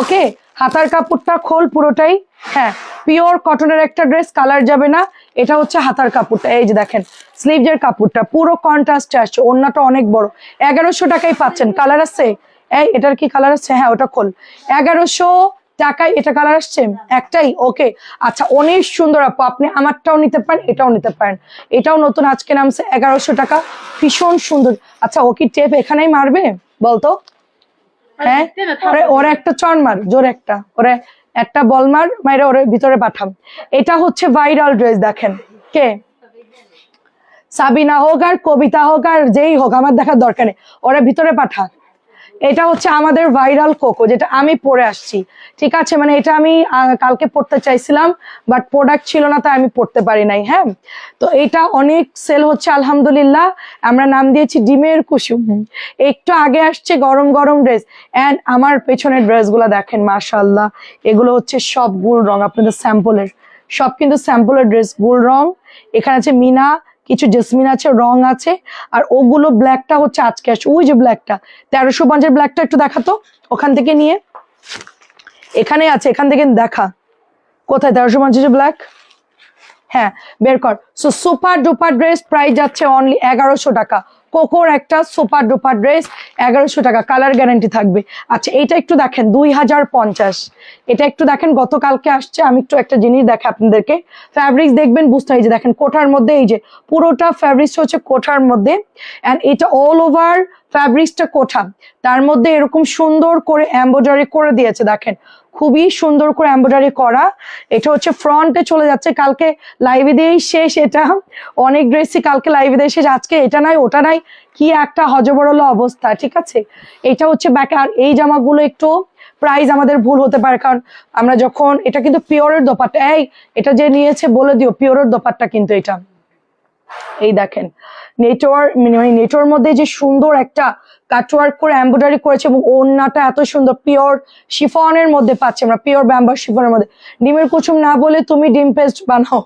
ওকে, হাতার কাপড়টা খোল পুরোটাই। হ্যাঁ, পিওর কটনের একটা ড্রেস, কালার যাবে না। এটা হচ্ছে হাতার কাপড়টা, এই যে দেখেন স্লিভজের কাপড়টা পুরো কন্ট্রাস্টে আসছে, ওড়নাটা অনেক বড়। 1100 টাকায় পাচ্ছেন। কালার আসছে, এই এটার কি কালার আসছে? হ্যাঁ, ওটা খোল। 1100 টাকায় এটা কালার আসছে একটাই। ওকে, আচ্ছা, অনেক সুন্দর আপু, আপনি আমারটাও নিতে পারেন, এটাও নিতে পারেন। এটাও নতুন আজকে নামছে, 1100 টাকা, ভীষণ সুন্দর। আচ্ছা, ও কি টেপ এখানেই মারবে বলতো? হ্যাঁ, ওরা একটা চন মার, জোর একটা, ওরে একটা বল মার, মাইরে ওরে ভিতরে পাঠাম। এটা হচ্ছে ভাইরাল ড্রেস, দেখেন কে, সাবিনা হোক আর কবিতা হোক আর যেই হোক, আমার দেখার দরকার নেই, ওরা ভিতরে পাঠা। এটা হচ্ছে আমাদের ভাইরাল কোকো, যেটা আমি পরে আসছি। ঠিক আছে, মানে এটা আমি কালকে পড়তে চাইছিলাম, বাট প্রোডাক্ট ছিল না, তাই আমি পড়তে পারি নাই। হ্যাঁ, তো এটা অনেক সেল হচ্ছে আলহামদুলিল্লাহ। আমরা নাম দিয়েছি ডিমের কুসুম। একটু আগে আসছে গরম গরম ড্রেস, এন্ড আমার পেছনের ড্রেসগুলো দেখেন, মাশাআল্লাহ, এগুলো হচ্ছে সব গুল রং, আপনাদের স্যাম্পলের, সব কিন্তু স্যাম্পলের ড্রেস, গুল রং। এখানে আছে মিনা, কিছু জেসমিন আছে, রং আছে, আর ওগুলো ব্ল্যাকটা হচ্ছে আজকে আসছে। ওই যে ব্ল্যাকটা 1350 ব্ল্যাকটা একটু দেখাতো ওখান থেকে নিয়ে, এখানে আছে, এখান থেকে দেখা, কোথায় 1350 ব্ল্যাক? হ্যাঁ, বের কর। So super duper dress, price যাচ্ছে অনলি 1100 টাকা। কোকোর একটা সুপার ডুপার ড্রেস 1100 টাকা, কালার গ্যারান্টি থাকবে। আচ্ছা, এইটা একটু দেখেন 2050। এটা একটু দেখেন, গতকালকে আসছে। আমি একটু একটা জিনিস দেখে আপনাদেরকে, ফ্যাব্রিক্স দেখবেন বুঝতে হয়, যে দেখেন কোঠার মধ্যে, এই যে পুরোটা ফ্যাব্রিক্স হচ্ছে কোঠার মধ্যে, এন্ড এটা অল ওভার ফ্যাব্রিক্সটা কোঠা, তার মধ্যে এরকম সুন্দর করে এমব্রয়ডারি করে দিয়েছে, দেখেন খুবই সুন্দর করে এমব্রয়ডারি করা। এটা হচ্ছে ফ্রন্টে চলে যাচ্ছে, কালকে লাইভে দিয়েই শেষ। এটা অনেক ড্রেসই কালকে লাইভে দিয়ে শেষ, আজকে এটা নাই ওটা নাই, কি একটা হজবরল অবস্থা। ঠিক আছে, এটা হচ্ছে ব্যাকে। আর এই জামাগুলো একটু প্রাইস আমাদের ভুল হতে পারে, কারণ আমরা যখন, এটা কিন্তু পিওরের দোপাট্টা, এই এটা যে নিয়েছে বলে দিও পিওরের দোপাট্টা কিন্তু এটা। এই দেখেন নেটওয়ার্ক মানে নেটওয়ার্ক মধ্যে যে সুন্দর একটা কাটওয়ার্ক করে এমব্রয়ডারি করেছে এবং ওড়নাটা এত সুন্দর পিওর শিফনের মধ্যে পাচ্ছি আমরা, পিওর ব্যাম্বার শিফনের মধ্যে। ডিমের কুসুম না বলে তুমি ডিম পেস্ট বানাও।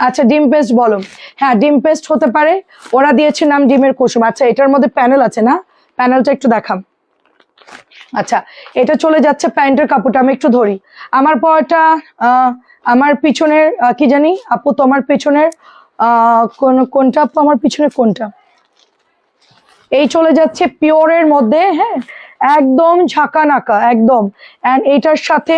আচ্ছা ডিম পেস্ট বলো, হ্যাঁ ডিম পেস্ট হতে পারে, ওরা দিয়েছে নাম ডিমের কুসুম। আচ্ছা এটার মধ্যে প্যানেল আছে না, প্যানেলটা একটু দেখাম। আচ্ছা এটা চলে যাচ্ছে প্যান্টের কাপড়টা, আমি একটু ধরি। আমার পরটা আমার পিছনের কি জানি আপু, তোমার পিছনের কোনটা আপু, আমার পিছনের কোনটা? এই চলে যাচ্ছে পিওরের মধ্যে, হ্যাঁ একদম ঝাঁকা নাকা একদম। অ্যান্ড এইটার সাথে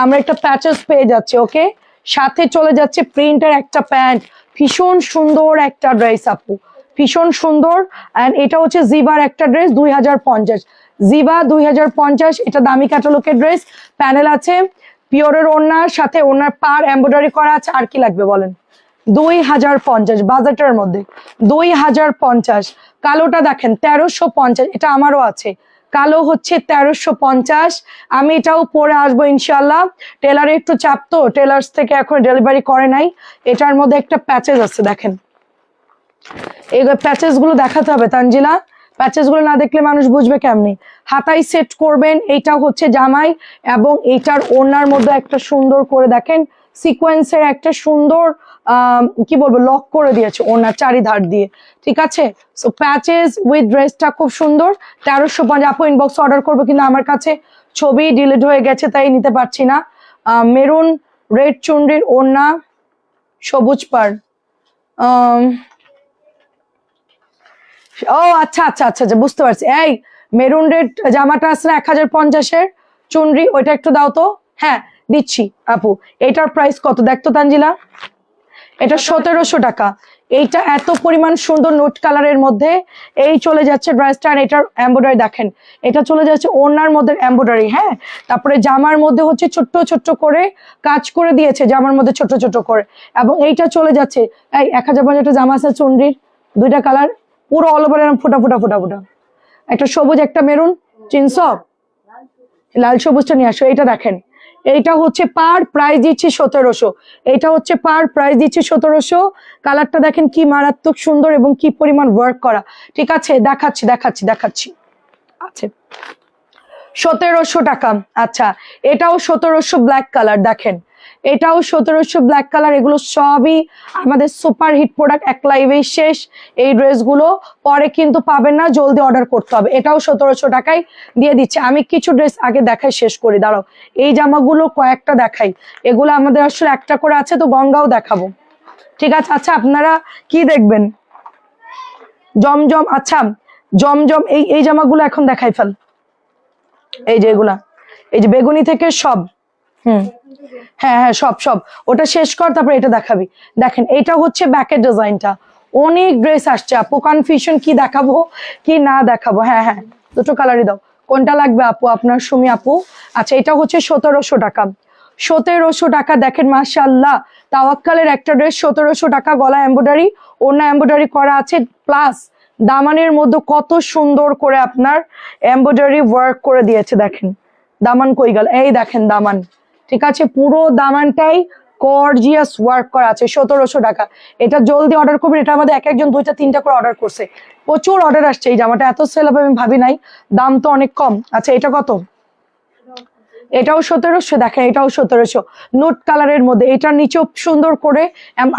আমরা একটা প্যাচেস পেয়ে যাচ্ছি। ওকে, সাথে চলে যাচ্ছে প্রিন্টের একটা প্যান্ট, ভীষণ সুন্দর একটা ড্রেস আপু, ভীষণ সুন্দর। অ্যান্ড এটা হচ্ছে জিবার একটা ড্রেস 2050, জিবা 2050, এটা দামি ক্যাটালগের ড্রেস। প্যানেল আছে, পিওরের ওড়নার সাথে ওড়নার পার এমব্রয়ডারি করা আছে। আর কি লাগবে বলেন? 2050 বাজেটের মধ্যে 2050। কালোটা দেখেন 1350, এটা আমারও আছে, কালো হচ্ছে 1350। আমি এটাও পরে আসবো ইনশাল্লাহ। টেলারে একটু চাপ তো, টেলার্স থেকে এখন ডেলিভারি করে নাই। এটার মধ্যে একটা প্যাচেস আছে দেখেন, এই প্যাচেস গুলো দেখাতে হবে তানজিলা, প্যাচেস গুলো না দেখলে মানুষ বুঝবে কেমনি। হাতাই সেট করবেন, এইটা হচ্ছে জামাই এবং এইটার ওড়নার মধ্যে একটা সুন্দর করে দেখেন সিকোয়েন্সের একটা সুন্দর কি বলবো লক করে দিয়েছে ওড়নার চারিধার দিয়ে, ঠিক আছে। সো প্যাচেস উইথ ড্রেসটা খুব সুন্দর। 1350 আপু ইনবক্স অর্ডার করবো, কিন্তু আমার কাছে ছবি ডিলিট হয়ে গেছে তাই নিতে পারছি না। মেরুন রেড চুনরির ওড়না, সবুজ পাড়। ও আচ্ছা আচ্ছা আচ্ছা আচ্ছা বুঝতে পারছি। এই মেরুন রেড জামাটা আছে না 1050-এর চুনরি, ওইটা একটু দাও তো। হ্যাঁ দিচ্ছি আপু। এটার প্রাইস কত দেখতো তানজিলা? এটা 1700 টাকা। এইটা এত পরিমাণ সুন্দর নোট কালারের মধ্যে এই চলে যাচ্ছে ড্রেসটা। আর এটার এমব্রয়ডারি দেখেন, এটা চলে যাচ্ছে ওড়নার মধ্যে এমব্রয়ডারি, হ্যাঁ। তারপরে জামার মধ্যে হচ্ছে ছোট্ট ছোট্ট করে কাজ করে দিয়েছে, জামার মধ্যে ছোট ছোট করে। এবং এইটা চলে যাচ্ছে এই 1050 জামা আছে চুনরির, দুইটা কালার পুরো অল ওভার এরকম ফোটা ফোটা ফোটা ফোটা, একটা সবুজ একটা মেরুন, চিনস? লাল সবুজটা নিয়ে আসো। এইটা দেখেন, এইটা হচ্ছে পার প্রাইস দিচ্ছি 1700, এইটা হচ্ছে পার প্রাইস দিচ্ছি 1700। কালারটা দেখেন কি মারাত্মক সুন্দর এবং কি পরিমাণ ওয়ার্ক করা, ঠিক আছে দেখাচ্ছি দেখাচ্ছি দেখাচ্ছি। আচ্ছা 1700 টাকা। আচ্ছা এটাও 1700 ব্ল্যাক কালার, দেখেন এটাও 1700 ব্ল্যাক কালার। এগুলো সবই আমাদের সুপার হিট প্রোডাক্ট, এক লাইভেই শেষ এই ড্রেসগুলো, পরে কিন্তু পাবেন না, জলদি অর্ডার করতে হবে। এটাও 1700 টাকায় দিয়ে দিচ্ছে। আমি কিছু ড্রেস আগে দেখাই, শেষ করি দাঁড়াও। এই জামাগুলো কয়েকটা দেখাই, এগুলো আমাদের আসলে একটা করে আছে তো, গঙ্গাও দেখাবো, ঠিক আছে। আচ্ছা আপনারা কি দেখবেন? জমজম, আচ্ছা জমজম এই জামাগুলো এখন দেখাই ফেল। এই যে এগুলা, এই যে বেগুনি থেকে সব, হ্যাঁ হ্যাঁ সব সব, ওটা শেষ কর তারপরে এটা দেখাবি। দেখেন এটা হচ্ছে ব্যাকের ডিজাইনটা, অনেক ড্রেস আসছে আপু, কনফিউশন কি দেখাবো কি না দেখাবো। হ্যাঁ হ্যাঁ দুটো কালারই দাও, কোনটা লাগবে আপু আপনার? সুমি আপু। আচ্ছা এটা হচ্ছে 1700 টাকা, 1700 টাকা। দেখেন মাশাআল্লাহ তাওয়াক্কালের একটা ড্রেস 1700 টাকা, গলা এমব্রয়ডারি, ওড়না এমব্রয়ডারি করা আছে, প্লাস দামানের মধ্যে কত সুন্দর করে আপনার এমব্রয়ডারি ওয়ার্ক করে দিয়েছে। দেখেন দামান কই গেল, এই দেখেন দামান, ঠিক আছে পুরো দামানটাই গর্জিয়াস ওয়ার্ক করা আছে। 1700 টাকা। এটা জলদি অর্ডার করবেন, এটা আমাদের এক একজন 2টা 3টা করে অর্ডার করছে, প্রচুর অর্ডার আসছে। এই জামাটা এত সেল হবে আমি ভাবি নাই, দাম তো অনেক কম। আচ্ছা এটা কত? এটাও 1700, দেখেন এটাও 1700 নোট কালারের মধ্যে। এটার নিচেও সুন্দর করে,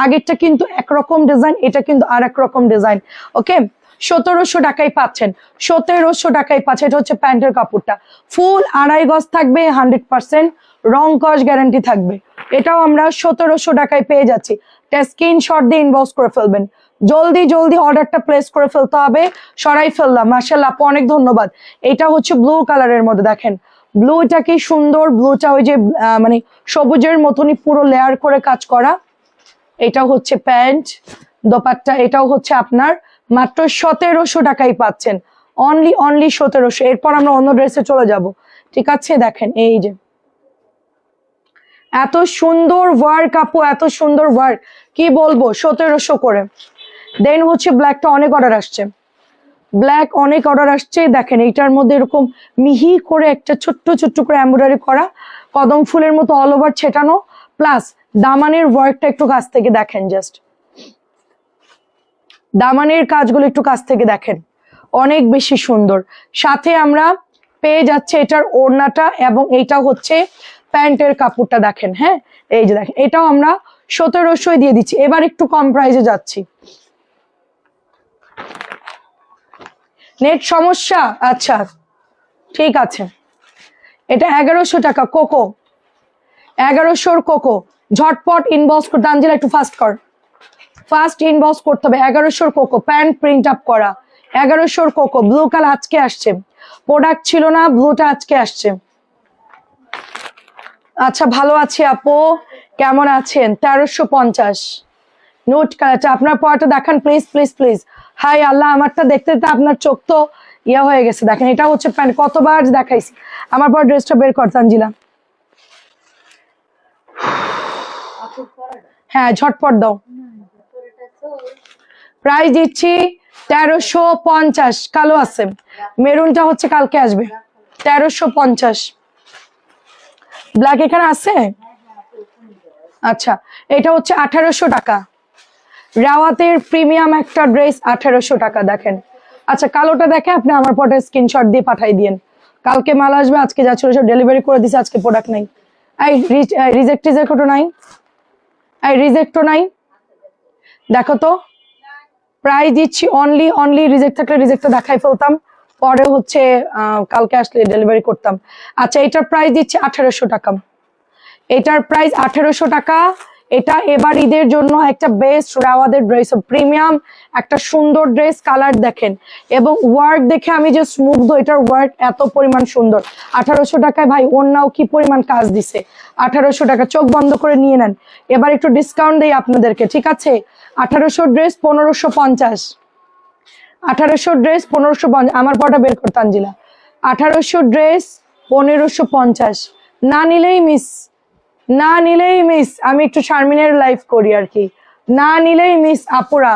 আগেরটা কিন্তু একরকম ডিজাইন, এটা কিন্তু আর এক রকম ডিজাইন। ওকে 1700 টাকায় পাচ্ছেন, 1700 টাকায় পাচ্ছেন। এটা হচ্ছে প্যান্টের কাপড়টা, ফুল 2.5 গজ থাকবে, 100% রং কস গ্যারান্টি থাকবে। এটাও আমরা 1700 টাকায় পেয়ে যাচ্ছি। স্ক্রিনশট দিয়ে ইনবক্স করে ফেলবেন, জলদি জলদি অর্ডারটা প্লেস করে ফেলতে হবে। সরাই ফেললাম, মাশাআল্লাহ আপু অনেক ধন্যবাদ। এটা হচ্ছে ব্লু কালারের মধ্যে, দেখেন ব্লুটা কি সুন্দর, ব্লুটা ওই যে মানে সবুজের মতনই পুরো লেয়ার করে কাজ করা। এটা হচ্ছে প্যান্ট, দোপাট্টা, এটাও হচ্ছে আপনার মাত্র 1700 টাকায় পাচ্ছেন, অনলি 1700। এরপর আমরা অন্য ড্রেসে চলে যাব, ঠিক আছে। দেখেন এই যে এত সুন্দর ওয়ার্ক আপু, এত সুন্দর ওয়ার্ক, কি বলবো 1700 করে। দেন হচ্ছে ব্ল্যাকটা অনেক অর্ডার আসছে, ব্ল্যাক অনেক অর্ডার আসছে। দেখেন এইটার মধ্যে এরকম মিহি করে একটা ছোট্ট ছোট্ট করে এমব্রয়ডারি করা, কদম ফুলের মতো অল ওভার ছেটানো, প্লাস দামানের ওয়ার্কটা একটু কাছ থেকে দেখেন জাস্ট, দামানের কাজগুলো একটু কাছ থেকে দেখেন, অনেক বেশি সুন্দর। সাথে আমরা পেয়ে যাচ্ছে এটার ওড়নাটা, এবং এইটা হচ্ছে প্যান্টের কাপড়টা দেখেন। হ্যাঁ, এই যে দেখেন, এটাও আমরা 1700 দিয়ে দিচ্ছি। এবার একটু কম প্রাইসে যাচ্ছি। নেট সমস্যা? আচ্ছা ঠিক আছে, এটা 1100 টাকা কোকো, 1100 কোকো। ঝটপট ইনবক্স করতে, আঞ্জেলা একটু ফাস্ট কর, ফার্স্ট ইনবক্স করতে হবে। 1100 কোকো, প্যান্ট প্রিন্ট আপ করা, 1100 কোকো। ব্লু কালার আজকে আসছে, প্রোডাক্ট ছিল না, ব্লুটা আজকে আসছে। আচ্ছা ভালো আছি আপু, কেমন আছেন? 1350 নোট কালারটা আপনার পড়াটা দেখান প্লিজ প্লিজ প্লিজ। হাই আল্লাহ, আমারটা দেখতে দেখতে আপনার চোখ তো ইয়া হয়ে গেছে। দেখেন এটা হচ্ছে প্যান্ট, কতবার দেখাইছি। আমার পর ড্রেসটা বের কর তানজিলা। হ্যাঁ ঝটপট দাও। প্রাইস দিচ্ছি 1350। কালো আছে, মেরুনটা হচ্ছে কালকে আসবে। 1350। ব্ল্যাক এখানে আছে? আচ্ছা, এটা হচ্ছে 1800 টাকা। রাওয়াতের প্রিমিয়াম একটা ড্রেস, 1800 টাকা। দেখেন, আচ্ছা কালোটা দেখে আপনি আমার পটে স্ক্রিনশট দিয়ে পাঠাই দিয়েন। কালকে মাল আসবে, আজকে যা ছিল সব ডেলিভারি করে দিছে, আজকে প্রোডাক্ট নাই। এই রিজেক্টও নাই, এই রিজেক্টও নাই। দেখো তো, প্রাইস দিচ্ছি অনলি রিজেক্ট থাকলে রিজেক্টটা দেখাই ফেলতাম, পরে হচ্ছে কালকে আসলে ডেলিভারি করতাম। আচ্ছা, এটার প্রাইস দিচ্ছি 1800 টাকা। এটার প্রাইস 1800 টাকা। এটা এবার ঈদের জন্য একটা বেস্ট রাওয়াদের ড্রেস, প্রিমিয়াম একটা সুন্দর ড্রেস। কালার দেখেন এবং ওয়ার্ক দেখে আমি যে মুগ্ধ, এটার ওয়ার্ক এত পরিমাণ সুন্দর। 1800 টাকায় ভাই অন্যও কি পরিমাণ কাজ দিছে। 1800 টাকা, চোখ বন্ধ করে নিয়ে নেন। এবার একটু ডিসকাউন্ট দেই আপনাদেরকে, ঠিক আছে? 1800 ড্রেস 1550, 1800 ড্রেস 1550। আমার পটা বের করতে আঞ্জিলা। 1800 ড্রেস 1550। না নিলেই মিস, না নিলেই মিস। আমি একটু শারমিনের লাইভ করি আর কি। না নিলেই মিস আপুরা,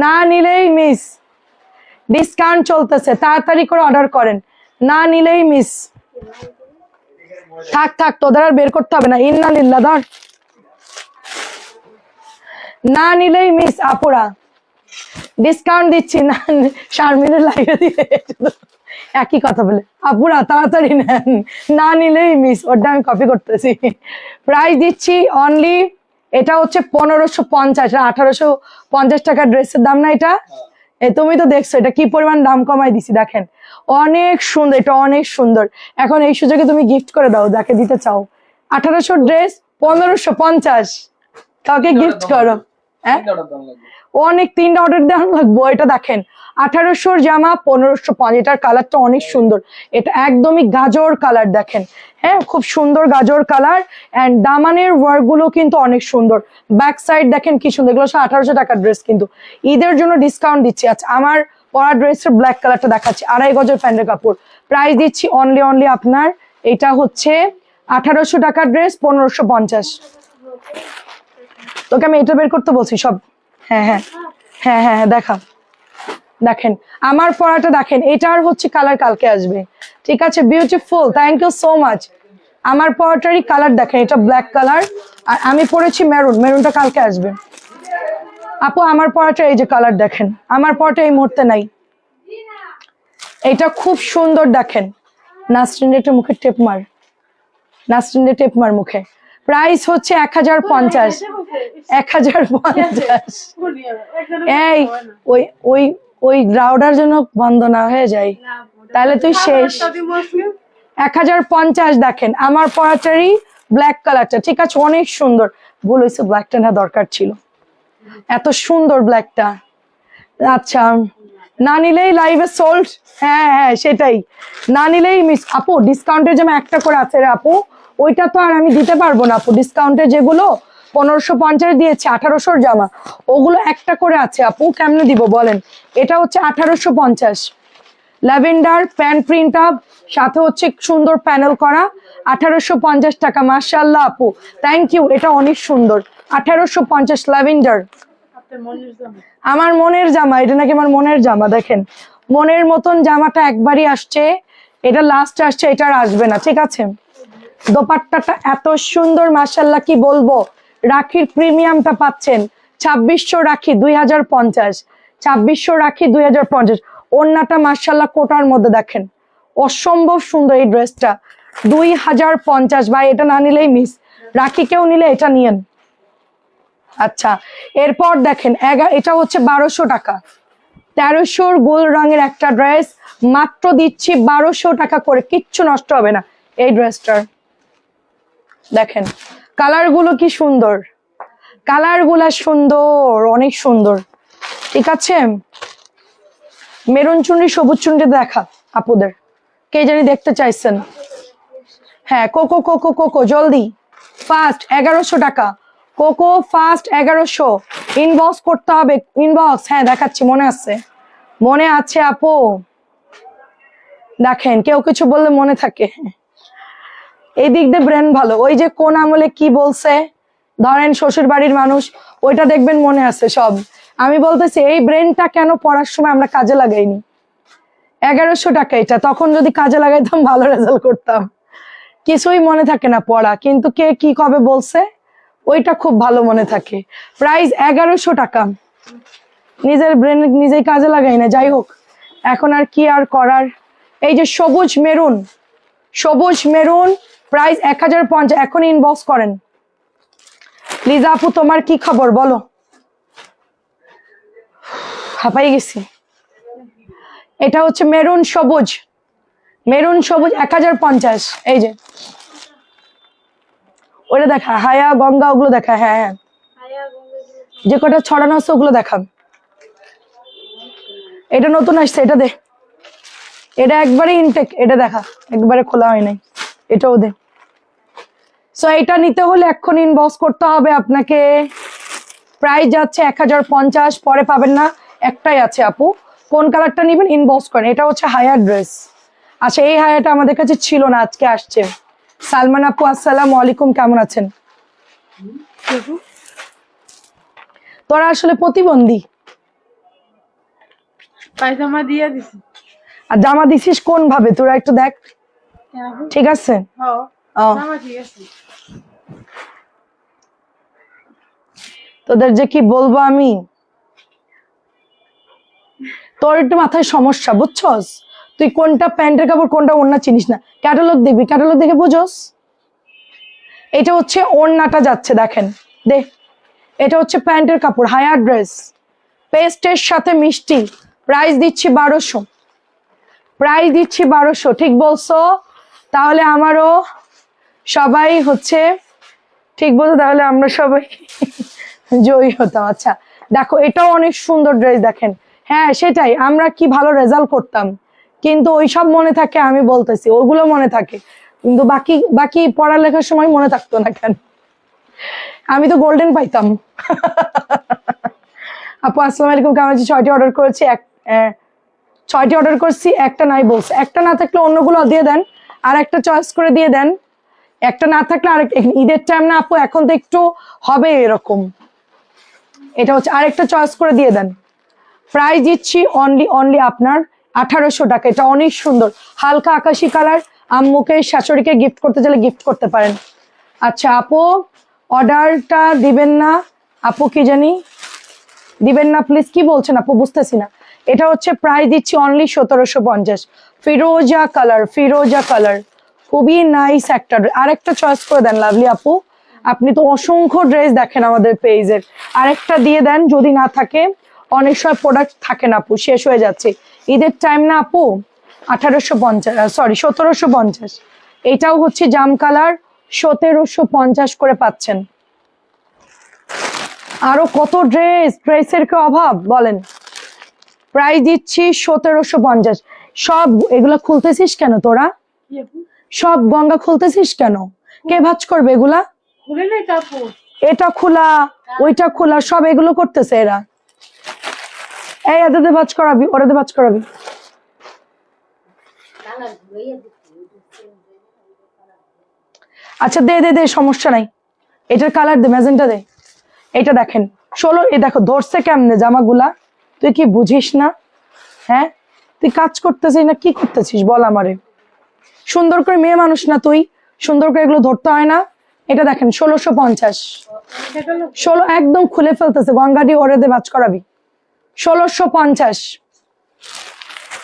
না নিলেই মিস। ডিসকাউন্ট চলতেছে, তাড়াতাড়ি করে অর্ডার করেন, না নিলেই মিস। থাক থাক, তোদের আর বের করতে হবে না। ইন্নালিল্লাহ, ধর। না নিলেই মিস আপুরা, ডিসকাউন্ট দিচ্ছি। না, শারমিনের লাইভে দিয়ে একই কথা বলে। আপুরা তাড়াতাড়ি নেন, না নিলেই মিস। ওটা আমি কপি করতেছি। প্রাইস দিচ্ছি অনলি, এটা হচ্ছে 1550। 1850 টাকা ড্রেসের দাম না এটা? তুমি তো দেখছো এটা কি পরিমাণ দাম কমাই দিছি। দেখেন অনেক সুন্দর, এটা অনেক সুন্দর। এখন এই সুযোগে তুমি গিফট করে দাও যাকে দিতে চাও। 1800 ড্রেস 1550, কাউকে গিফট করো। হ্যাঁ, অনেক 3টা অর্ডার দেওয়া লাগবো। এটা দেখেন 1800 জামা 1550। এটার কালারটা অনেক সুন্দর, এটা একদমই গাজর কালার। দেখেন, হ্যাঁ খুব সুন্দর গাজর কালার। এন্ড দামানের ওয়ার্ক গুলো কিন্তু অনেক সুন্দর। ব্যাক সাইড দেখেন কি সুন্দর। এগুলো 1800 টাকার ড্রেস, কিন্তু ঈদের জন্য ডিসকাউন্ট দিচ্ছি। আচ্ছা, আমার পরা ড্রেসের ব্ল্যাক কালারটা দেখাচ্ছি, 2.5 গজের প্যান্টের কাপড়। প্রাইস দিচ্ছি অনলি আপনার, এটা হচ্ছে 1800 টাকার ড্রেস 1550। তোকে আমি এটা বের করতে বলছি সব। হ্যাঁ হ্যাঁ হ্যাঁ হ্যাঁ হ্যাঁ, দেখা। দেখেন আমার পরাটা দেখেন, এটার হচ্ছে কালার কালকে আসবে, ঠিক আছে? Beautiful, thank you so much. আমার পরাটারই কালার দেখেন, এটা ব্ল্যাক কালার, আর আমি পরেছি মেরুন, মেরুনটা কালকে আসবে। আপু আমার পরাটা এই যে কালার দেখেন, আমার পরাটা এই মুহূর্তে নাই। এটা খুব সুন্দর দেখেন। নাসরিনের একটা মুখে টেপ মার, নাসরিনের টেপ মার মুখে। প্রাইস হচ্ছে 1050, 1050। এই ওই ওই ওই রাউডার জন্য বন্ধ না হয়ে যায়, তাহলে তুই শেষ। 1050 দেখেন আমার পরাটারই ব্ল্যাক কালারটা, ঠিক আছে? অনেক সুন্দর। ভুল হয়েছে, ব্ল্যাকটা না দরকার ছিল, এত সুন্দর ব্ল্যাকটা। আচ্ছা, না নিলেই লাইভে সোল্ড। হ্যাঁ হ্যাঁ সেটাই, না নিলেই মিস। আপু ডিসকাউন্টের যেমন একটা করে আছে রে আপু, ওইটা তো আর আমি দিতে পারবো না আপু। ডিসকাউন্টে যেগুলো 1550 দিয়েছে 1800 জামা, ওগুলো একটা করে আছে আপু, কেমনে দিব বলেন? এটা হচ্ছে 1850। ল্যাভেন্ডার প্যান্ট প্রিন্ট আপ, সাথে হচ্ছে সুন্দর প্যানেল করা, 1850 টাকা। মাশাআল্লাহ আপু, থ্যাংক ইউ। এটা অনেক সুন্দর, 1850 ল্যাভেন্ডার। আমার মনের জামা, এটা নাকি আমার মনের জামা। দেখেন মনের মতন জামাটা একবারই আসছে, এটা লাস্ট আসছে, এটা আর আসবে না, ঠিক আছে? দোপাট্টাটা এত সুন্দর, মাশাআল্লাহ কি বলবো। রাখির প্রিমিয়ামটা পাচ্ছেন 2600 রাখি 2050, 2600 রাখি 2050। ওড়নাটা মার্শাল্লাহ কোটার মধ্যে দেখেন, অসম্ভব সুন্দর এই ড্রেসটা। 2050 ভাই, এটা না নিলেই মিস। রাখি কেউ নিলে এটা নিয়েন। আচ্ছা, এরপর দেখেন এটা হচ্ছে 1200 টাকা। 1300 গোল রঙের একটা ড্রেস, মাত্র দিচ্ছি 1200 টাকা করে, কিচ্ছু নষ্ট হবে না এই ড্রেসটার। দেখেন কালার গুলো কি সুন্দর, কালার গুলা সুন্দর, অনেক সুন্দর। ঠিক আছে, মেরুন চুনরি সবুজ চুনরি দেখা আপুদের, কে জানি দেখতে চাইছেন। হ্যাঁ, কোকো কোকো কোকো জলদি ফাস্ট 1100 টাকা। কোকো ফাস্ট 1100, ইনবক্স করতে হবে, ইনবক্স। হ্যাঁ দেখাচ্ছি, মনে আছে, মনে আছে আপু। দেখেন কেউ কিছু বললে মনে থাকে। এই দিক দিয়ে ব্রেন ভালো, ওই যে কোন আমলে কি বলছে, ধরেন শ্বশুর বাড়ির মানুষ, ওইটা দেখবেন মনে আছে সব। আমি বলতেছি এই ব্রেনটা কেন পড়ার সময় আমরা কাজে লাগাইনি। 1100 টাকা এটা, তখন যদি কাজে লাগাইতাম ভালো রেজাল্ট করতাম। কিছুই মনে থাকে না পড়া, কিন্তু কে কি কবে বলছে ওইটা খুব ভালো মনে থাকে। প্রাইস 1100 টাকা। নিজের ব্রেন নিজেই কাজে লাগাই না, যাই হোক এখন আর কি আর করার। এই যে সবুজ মেরুন, সবুজ মেরুন, প্রাইস 1050। এখন ইনবক্স করেন। লিজা আপু তোমার কি খবর বলো? হাঁপাই গেছি। এটা হচ্ছে মেরুন সবুজ, মেরুন সবুজ 1050। এই যে ওটা দেখা, হায়া গঙ্গা ওগুলো দেখা। হ্যাঁ হ্যাঁ, যে কটা ছড়ানো আছে ওগুলো দেখান। এটা নতুন আসছে, এটা দে, এটা একবারে ইনটেক, এটা দেখা, একবারে খোলা হয় নাই, এটাও দে। সো এটা নিতে হলে এখন ইনবক্স করতে হবে আপনাকে। প্রাইস যাচ্ছে 1050, পরে পাবেন না, একটাই আছে আপু। কোন কালারটা নিবেন ইনবক্স করেন। এটা হচ্ছে হায়ার ড্রেস। আচ্ছা, এই হায়াটা আমাদের কাছে ছিল না, আজকে আসছে। সালমান আপু আসসালামু আলাইকুম, কেমন আছেন? তোরা আসলে প্রতিবন্ধী। পায়জামা দিয়ে দিছি। আর জামা দিছিস কোন ভাবে তোরা একটু দেখ, ঠিক আছে? ও, জামা ঠিক আছে। তোদের যে কি বলবো আমি, তোর একটু মাথায় সমস্যা বুঝছস। তুই কোনটা প্যান্টের কাপড় কোনটা ওড়না চিনিস না। ক্যাটালগ দেখবি, ক্যাটালগ দেখে বুঝোস। এটা হচ্ছে ওড়নাটা যাচ্ছে, দেখেন দে, এটা হচ্ছে প্যান্টের কাপড়, হায়ার ড্রেস, পেস্টের সাথে মিষ্টি। প্রাইস দিচ্ছি 1200, প্রাইস দিচ্ছি 1200। ঠিক বলছো, তাহলে আমারও সবাই হচ্ছে ঠিক বলছো, তাহলে আমরা সবাই জয়ী হতাম। আচ্ছা দেখো, এটাও অনেক সুন্দর ড্রেস, দেখেন। হ্যাঁ সেটাই, আমরা কি ভালো রেজাল্ট করতাম, কিন্তু ওইসব মনে থাকে, আমি বলতেছি ওগুলো মনে থাকে, কিন্তু বাকি বাকি পড়ালেখার সময় মনে থাকতো না কেন? আমি তো গোল্ডেন পাইতাম। আপু আসসালামু আলাইকুম, কেমন আছি? 6টি অর্ডার করেছি, 6টি অর্ডার করছি, একটা নাই বলছে। একটা না থাকলে অন্যগুলো দিয়ে দেন, আর একটা চয়েস করে দিয়ে দেন। একটা না থাকলে আরেক, ঈদের টাইম না আপু, এখন তো একটু হবে এরকম। এটা হচ্ছে আরেকটা চয়েস করে দিয়ে দেন। প্রাইস দিচ্ছি অনলি আপনার 1800 টাকা। এটা অনেক সুন্দর, হালকা আকাশি কালার, আম্মুকে শাশুড়িকে গিফট করতে চাইলে গিফট করতে পারেন। আচ্ছা আপু অর্ডারটা দিবেন না, আপু কি জানি দিবেন না প্লিজ, কি বলছেন আপু বুঝতেছি না। এটা হচ্ছে প্রাইস দিচ্ছি অনলি 1750। ফিরোজা কালার, ফিরোজা কালার, খুবই নাইস একটা। আরেকটা চয়েস করে দেন লাভলি আপু, আপনি তো অসংখ্য ড্রেস দেখেন আমাদের পেজের, আরেকটা দিয়ে দেন যদি না থাকে। অনেক সময় প্রোডাক্ট থাকে না আপু, শেষ হয়ে যাচ্ছে, ঈদের টাইম না আপু। 1750। এটাও হচ্ছে জাম কালার, 1750 করে পাচ্ছেন। আরো কত ড্রেসের কি অভাব বলেন। প্রাইস দিচ্ছি 1750। সব এগুলা খুলতেছিস কেন তোরা? সব গঙ্গা খুলতেছিস কেন? কে ভাঁজ করবে এগুলা? খুলে নাই কাপড়, এটা খোলা, ওইটা খোলা, সব এগুলো করতেছে এরা। এই এটাতে ভাঁজ করাবি, ওটাতে ভাঁজ করাবি। আচ্ছা দে দে দে, সমস্যা নাই। এটার কালার দে, ম্যাজেন্টা দে। এটা দেখেন 16, এ দেখো ধরছে কেমনে জামাগুলা। তুই কি বুঝিস না? হ্যাঁ, তুই কাজ করতেছিস না কি করতেছিস বল আমারে। সুন্দর করে, মেয়ে মানুষ না তুই, সুন্দর করে এগুলো ধরতে হয় না। এটা দেখেন 1650। 16 একদম খুলে ফেলতেছে, গঙ্গাটি ওরে দে ভাঁজ করাবি। 1650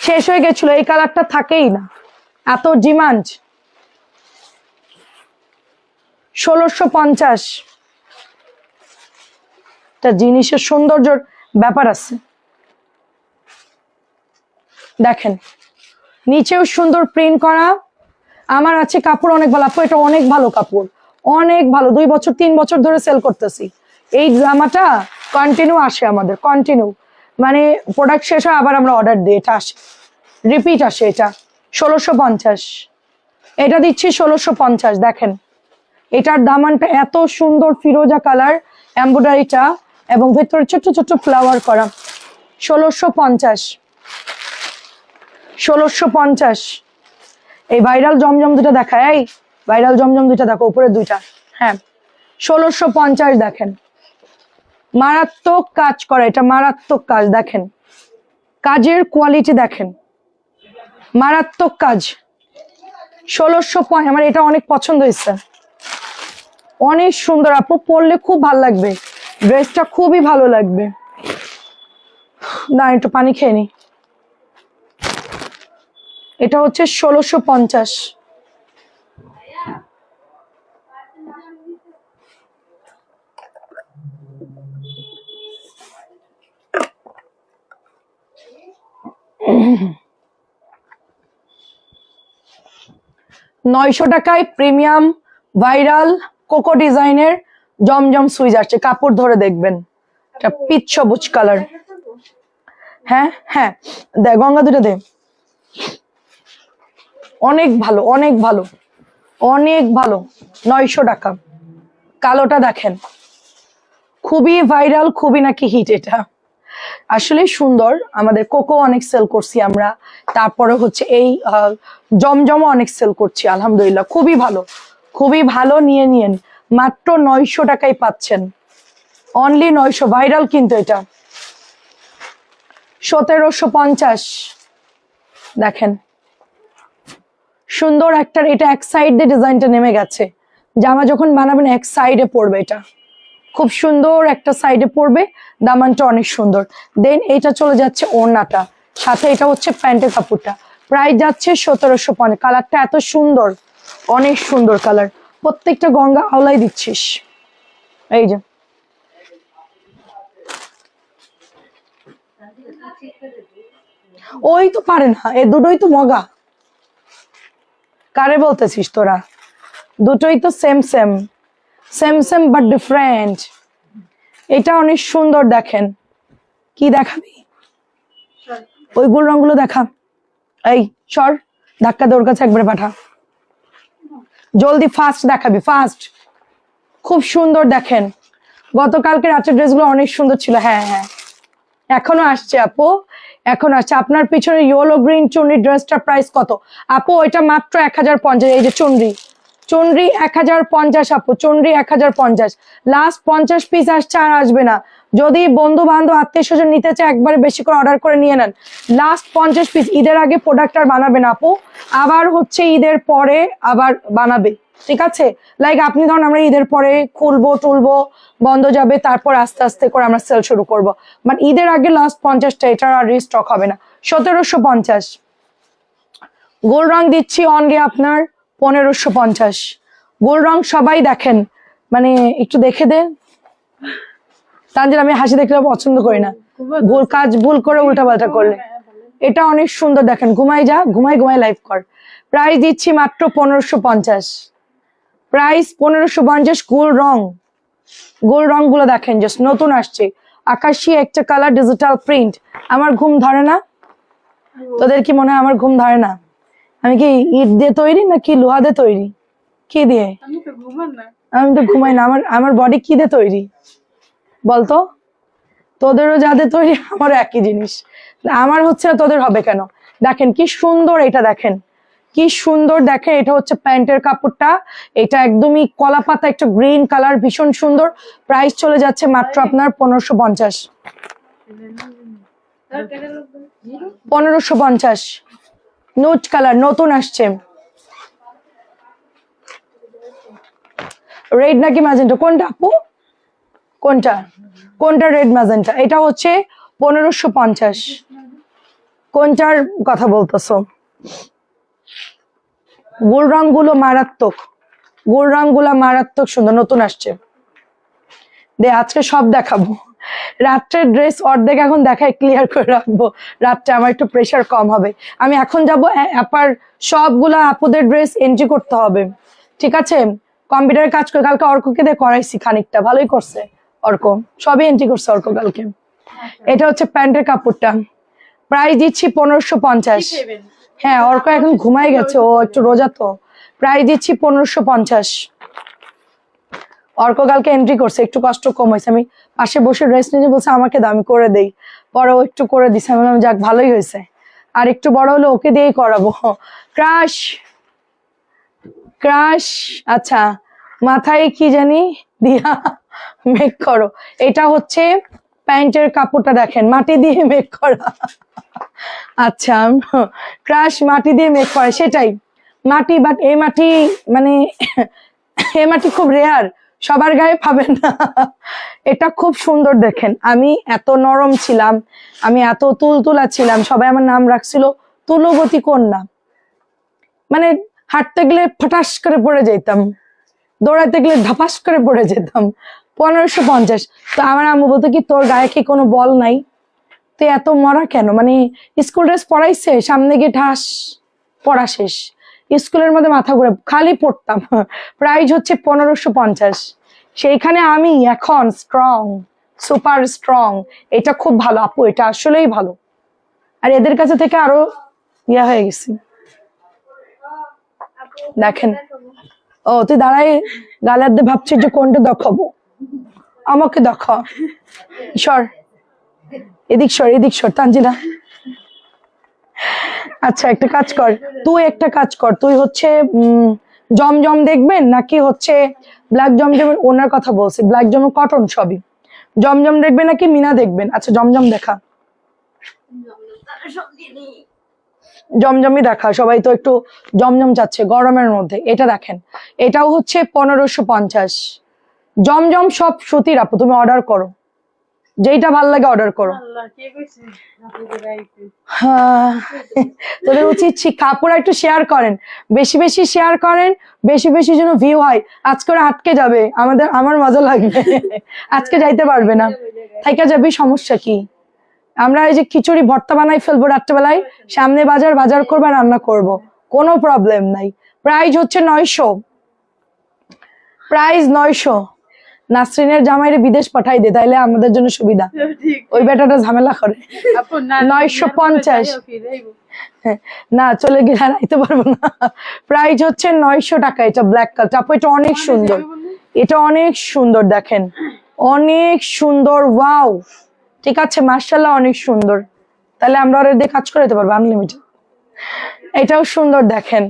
শেষ হয়ে গেছিল, এই কালারটা থাকেই না, এত ডিমান্ড। 1650 টা জিনিসের সৌন্দর্যের ব্যাপার আছে। দেখেন নিচেও সুন্দর প্রিন্ট করা। আমার আছে কাপড় অনেক ভালো আপু, এটা অনেক ভালো কাপড়, অনেক ভালো, 2 বছর 3 বছর ধরে সেল করতেছি। এই জামাটা কন্টিনিউ আসে আমাদের, কন্টিনিউ, মানে প্রোডাক্ট শেষ হয় আবার আমরা অর্ডার দিই, এটা আসে, রিপিট আসে। এটা 1650, এটা দিচ্ছি 1650। দেখেন এটার দামানটা এত সুন্দর, ফিরোজা কালার এমব্রয়ডারিটা, এবং ভেতরে ছোট্ট ছোট্ট ফ্লাওয়ার করা। 1650, 1650। এই ভাইরাল জমজম দুটা দেখা, এই ভাইরাল জমজম দুইটা দেখো, উপরে দুইটা, হ্যাঁ 1650। দেখেন মারাত্মক কাজ করা, এটা মারাত্মক কাজ, দেখেন কাজের কোয়ালিটি দেখেন, মারাত্মক কাজ। 1650, আমার এটা অনেক পছন্দ হয়েছে, অনেক সুন্দর আপু, পরলে খুব ভালো লাগবে, ড্রেসটা খুবই ভালো লাগবে। না একটু পানি খেয়ে নি। এটা হচ্ছে 1650। টাকায় প্রিমিয়াম ভাইরাল কোকো ডিজাইনের জমজম সুইচ আসছে, কাপড় ধরে দেখবেন, এটা পিচ সবুজ কালার। হ্যাঁ হ্যাঁ, দে গঙ্গা দুটো দে, অনেক ভালো, অনেক ভালো, অনেক ভালো। 900 টাকা। কালোটা দেখেন, খুবই ভাইরাল, খুবই নাকি হিট, এটা আসলে সুন্দর। আমাদের কোকো অনেক সেল করছি আমরা, তারপরে হচ্ছে এই জমজমও অনেক সেল করছি, আলহামদুলিল্লাহ খুবই ভালো, খুবই ভালো। নিয়ে নিয়েন, মাত্র 900 টাকায় পাচ্ছেন, অনলি 900, ভাইরাল কিন্তু এটা। 1750। দেখেন সুন্দর একটা, এটা এক সাইড দিয়ে ডিজাইনটা নেমে গেছে, জামা যখন বানাবেন এক সাইডে পড়বে, এটা খুব সুন্দর একটা সাইডে পড়বে, দামানটা অনেক সুন্দর। দেন এটা চলে যাচ্ছে ওড়নাটা, সাথে এটা হচ্ছে প্যান্টের কাপড়টা, প্রাইস যাচ্ছে 1750। কালারটা এত সুন্দর, অনেক সুন্দর কালার, প্রত্যেকটা গঙ্গা আওলাই দিচ্ছিস, এই যে ওই তো পারে না, এ দুটোই তো মগা, কারে বলতেছিস তোরা, দুটোই তো same same, same same but different. এটা অনেক সুন্দর, দেখেন কি দেখাবি, ওই গোল রঙগুলো দেখা, এই সর, ধাক্কা দৌড় কাছে একবারে পাঠা, জলদি ফাস্ট দেখাবি, ফাস্ট, খুব সুন্দর। দেখেন গতকালকে রাতের ড্রেসগুলো অনেক সুন্দর ছিল, হ্যাঁ হ্যাঁ এখনো আসছে আপু, এখন আসছে। আপনার পিছনে ইয়েলো গ্রিন চুনরি ড্রেসটার প্রাইস কত আপু? ওইটা মাত্র 1050। এই যে চুনরি, চুনরি 1050 আপু, চুনরি 1050, লাস্ট 50 পিস আসছে, আর আসবে না। যদি বন্ধু বান্ধব আত্মীয় স্বজন নিতে চায় একবারে বেশি করে অর্ডার করে নিয়ে নেন, লাস্ট 50 পিস। ঈদের আগে প্রোডাক্ট আর বানাবে না আপু, আবার হচ্ছে ঈদের পরে আবার বানাবে, ঠিক আছে? লাইক আপনি ধরুন আমরা ঈদের পরে খুলবো টুলবো, বন্ধ যাবে, তারপর আস্তে আস্তে করে আমরা সেল শুরু করবো, বাট ঈদের আগে লাস্ট 50টা, এটার আর রিস্টক হবে না। 1750। গোল রং দিচ্ছি অনলি আপনার 1550। গোল রং সবাই দেখেন, মানে একটু দেখে দেন তানজিল, আমি হাসি দেখলে পছন্দ করি না, ভুল কাজ ভুল করে উল্টাপাল্টা করলে। এটা অনেক সুন্দর, দেখেন ঘুমাই যা, ঘুমাই ঘুমাই লাইভ কর। প্রাইস দিচ্ছি মাত্র 1550, প্রাইস 1550। গোল রং, গোল রং গুলো দেখেন, জাস্ট নতুন আসছে, আকাশি একটা কালার, ডিজিটাল প্রিন্ট। আমার ঘুম ধরে না? তোদের কি মনে হয় আমার ঘুম ধরে না? আমি কি ইট দিয়ে তৈরি নাকি লোহা দিয়ে তৈরি? কি দিয়ে? আমি তো ঘুমান না। আমি তো ঘুমাই না, আমার বডি কি দিয়ে তৈরি বলতো? তোদেরও যাদের তৈরি আমারও একই জিনিস, আমার হচ্ছে না তোদের হবে কেন? দেখেন কি সুন্দর, এটা দেখেন কি সুন্দর, দেখেন এটা হচ্ছে প্যান্টের কাপড়টা, এটা একদমই কলা পাতা একটা গ্রিন কালার, ভীষণ সুন্দর। প্রাইস চলে যাচ্ছে মাত্র আপনার 1550, 1550। নুট কালার নতুন আসছে, রেড নাকি ম্যাজেন্টা, কোনটা আপু? কোনটা কোনটা রেড ম্যাজেন্টা? এটা হচ্ছে 1550। কোনটার কথা বলতেছো? গোল রংগুলো মারাত্মক, গোল রংগুলো মারাত্মক সুন্দর, নতুন আসছে। দে আজকে সব দেখাবো। রাত্রের ড্রেস অর্ধেক এখন দেখাই, ক্লিয়ার করে রাখবো, রাত্রে আমার একটু প্রেশার কম হবে। আমি এখন যাবো আপার সবগুলা আপুদের ড্রেস এন্ট্রি করতে হবে, ঠিক আছে? কম্পিউটারে কাজ করে কালকে অর্ককে দিয়ে করাইছি খানিকটা, ভালোই করছে অর্ক, সবই এন্ট্রি করছে অর্ক কালকে। এটা হচ্ছে প্যান্টের কাপড়টা, প্রাইস দিচ্ছি 1550। হ্যাঁ অর্ক এখন ঘুমাই গেছে, ও একটু রোজা তো। প্রাইস দিচ্ছি 1550। অর্ক কালকে এন্ট্রি করছে, একটু কষ্ট কম হয়েছে। আমি পাশে বসে ড্রেস নিয়ে বলছে আমাকে দাও, আমি করে দেই। পরে ও একটু করে দিছে, আমি বললাম যাক ভালোই হয়েছে, আর একটু বড় হলে ওকে দিয়েই করাবো। ক্রাশ ক্রাশ, আচ্ছা মাথায় কি জানি দিয়া মেক করো। এটা হচ্ছে প্যান্টের কাপড়টা, দেখেন মাটি দিয়ে মেক করা। আচ্ছা ক্রাশ মাটি দিয়ে মেক করে, সেটাই মাটি, বাট এই মাটি মানে এই মাটি খুব রেয়ার, সবার গায়ে পাবেন না। এটা খুব সুন্দর দেখেন, আমি এত নরম ছিলাম, আমি এত তুলতুলা ছিলাম, সবাই আমার নাম রাখছিল তুলবতী কন্যা। মানে হাঁটতে গেলে ফটাস করে পড়ে যেতাম, দৌড়াতে গেলে ধাপাস করে পড়ে যেতাম। 1550। তো আমার আম্মু বলতো কি তোর গায়ে কি কোনো বল নাই, তুই এত মরা কেন? মানে স্কুল ড্রেস পরাইছে, সামনে গিয়ে ঠাস, পড়া শেষ, স্কুলের মধ্যে মাথা ঘুরে খালি পড়তাম। প্রাইস হচ্ছে 1550। সেইখানে আমি এখন স্ট্রং, সুপার স্ট্রং। এটা খুব ভালো আপু, এটা আসলেই ভালো, আর এদের কাছে থেকে আরো ইয়া হয়ে গেছি। দেখেন, ও তুই দাঁড়াই গালার দিয়ে ভাবছিস যে কোনটা দেখাবো, আমাকে দেখা। সর এদিক সর, এদিক সর তানজিনা। আচ্ছা একটা কাজ কর, তুই একটা কাজ কর, তুই হচ্ছে জমজম দেখবেন নাকি হচ্ছে ব্ল্যাক জমজমের ওনার কথা বলছি, ব্ল্যাক জমজম কটন সবই, জমজম দেখবেন নাকি মিনা দেখবেন? আচ্ছা জমজম দেখা, জমজমই দেখা, সবাই তো একটু জমজম চাচ্ছে গরমের মধ্যে। এটা দেখেন, এটাও হচ্ছে 1550। জমজম সব সুতির আপু, তুমি অর্ডার করো, যেইটা ভাল লাগে অর্ডার করো। হ্যাঁ, তোদের উচিত কাপড় একটু শেয়ার করেন, বেশি বেশি শেয়ার করেন, বেশি বেশি যেন ভিউ হয়। আজকে ওরা আটকে যাবে, আমার মজা লাগবে। আজকে যাইতে পারবে না, থাইকা যাবি, সমস্যা কি? আমরা এই যে খিচুড়ি ভর্তা বানাই ফেলবো রাত্রেবেলায়, সামনে বাজার, বাজার করবো আর রান্না করব, কোনো প্রবলেম নাই। প্রাইস হচ্ছে 900, প্রাইস 900। নাসরিনের জামাইরে বিদেশ পাঠাই দে, তাইলে আমাদের জন্য সুবিধা, ওই বেটাটা ঝামেলা করে। 950। না চলে গেলে আর আইতে পারবো না। প্রাইস হচ্ছে 900 টাকা। এটা ব্ল্যাক কালার আপু, এটা অনেক সুন্দর, এটা অনেক সুন্দর, দেখেন অনেক সুন্দর, ওয়াও। ঠিক আছে মার্শাল্লাহ, অনেক সুন্দর। তাহলে আমরা ওরা দিয়ে কাজ করে দিতে পারবো আনলিমিটেড। এটাও সুন্দর, দেখেন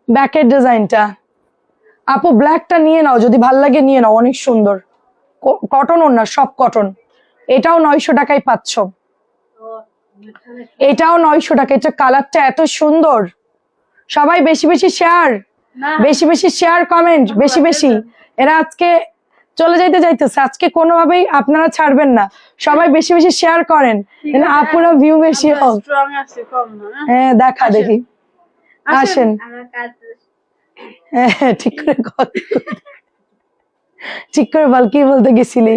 ব্যাকের ডিজাইনটা। আপু ব্ল্যাকটা নিয়ে নাও, যদি ভাল লাগে নিয়ে নাও, অনেক সুন্দর, কটন ওড়না, সব কটন। এটাও 900 টাকায় পাচ্ছ, এটাও 900 টাকা। এটা কালারটা এত সুন্দর, সবাই বেশি বেশি শেয়ার, বেশি বেশি শেয়ার, কমেন্ট বেশি বেশি। এরা আজকে চলে যাইতে যাইতেছে, আজকে কোনোভাবেই আপনারা ছাড়বেন না, সবাই বেশি বেশি শেয়ার করেন, আপুরা ভিউ বেশি হোক। হ্যাঁ দেখা দেখি, আসেন। হ্যাঁ ঠিক করে ঠিক করে বল, কি বলতে গেছিলি?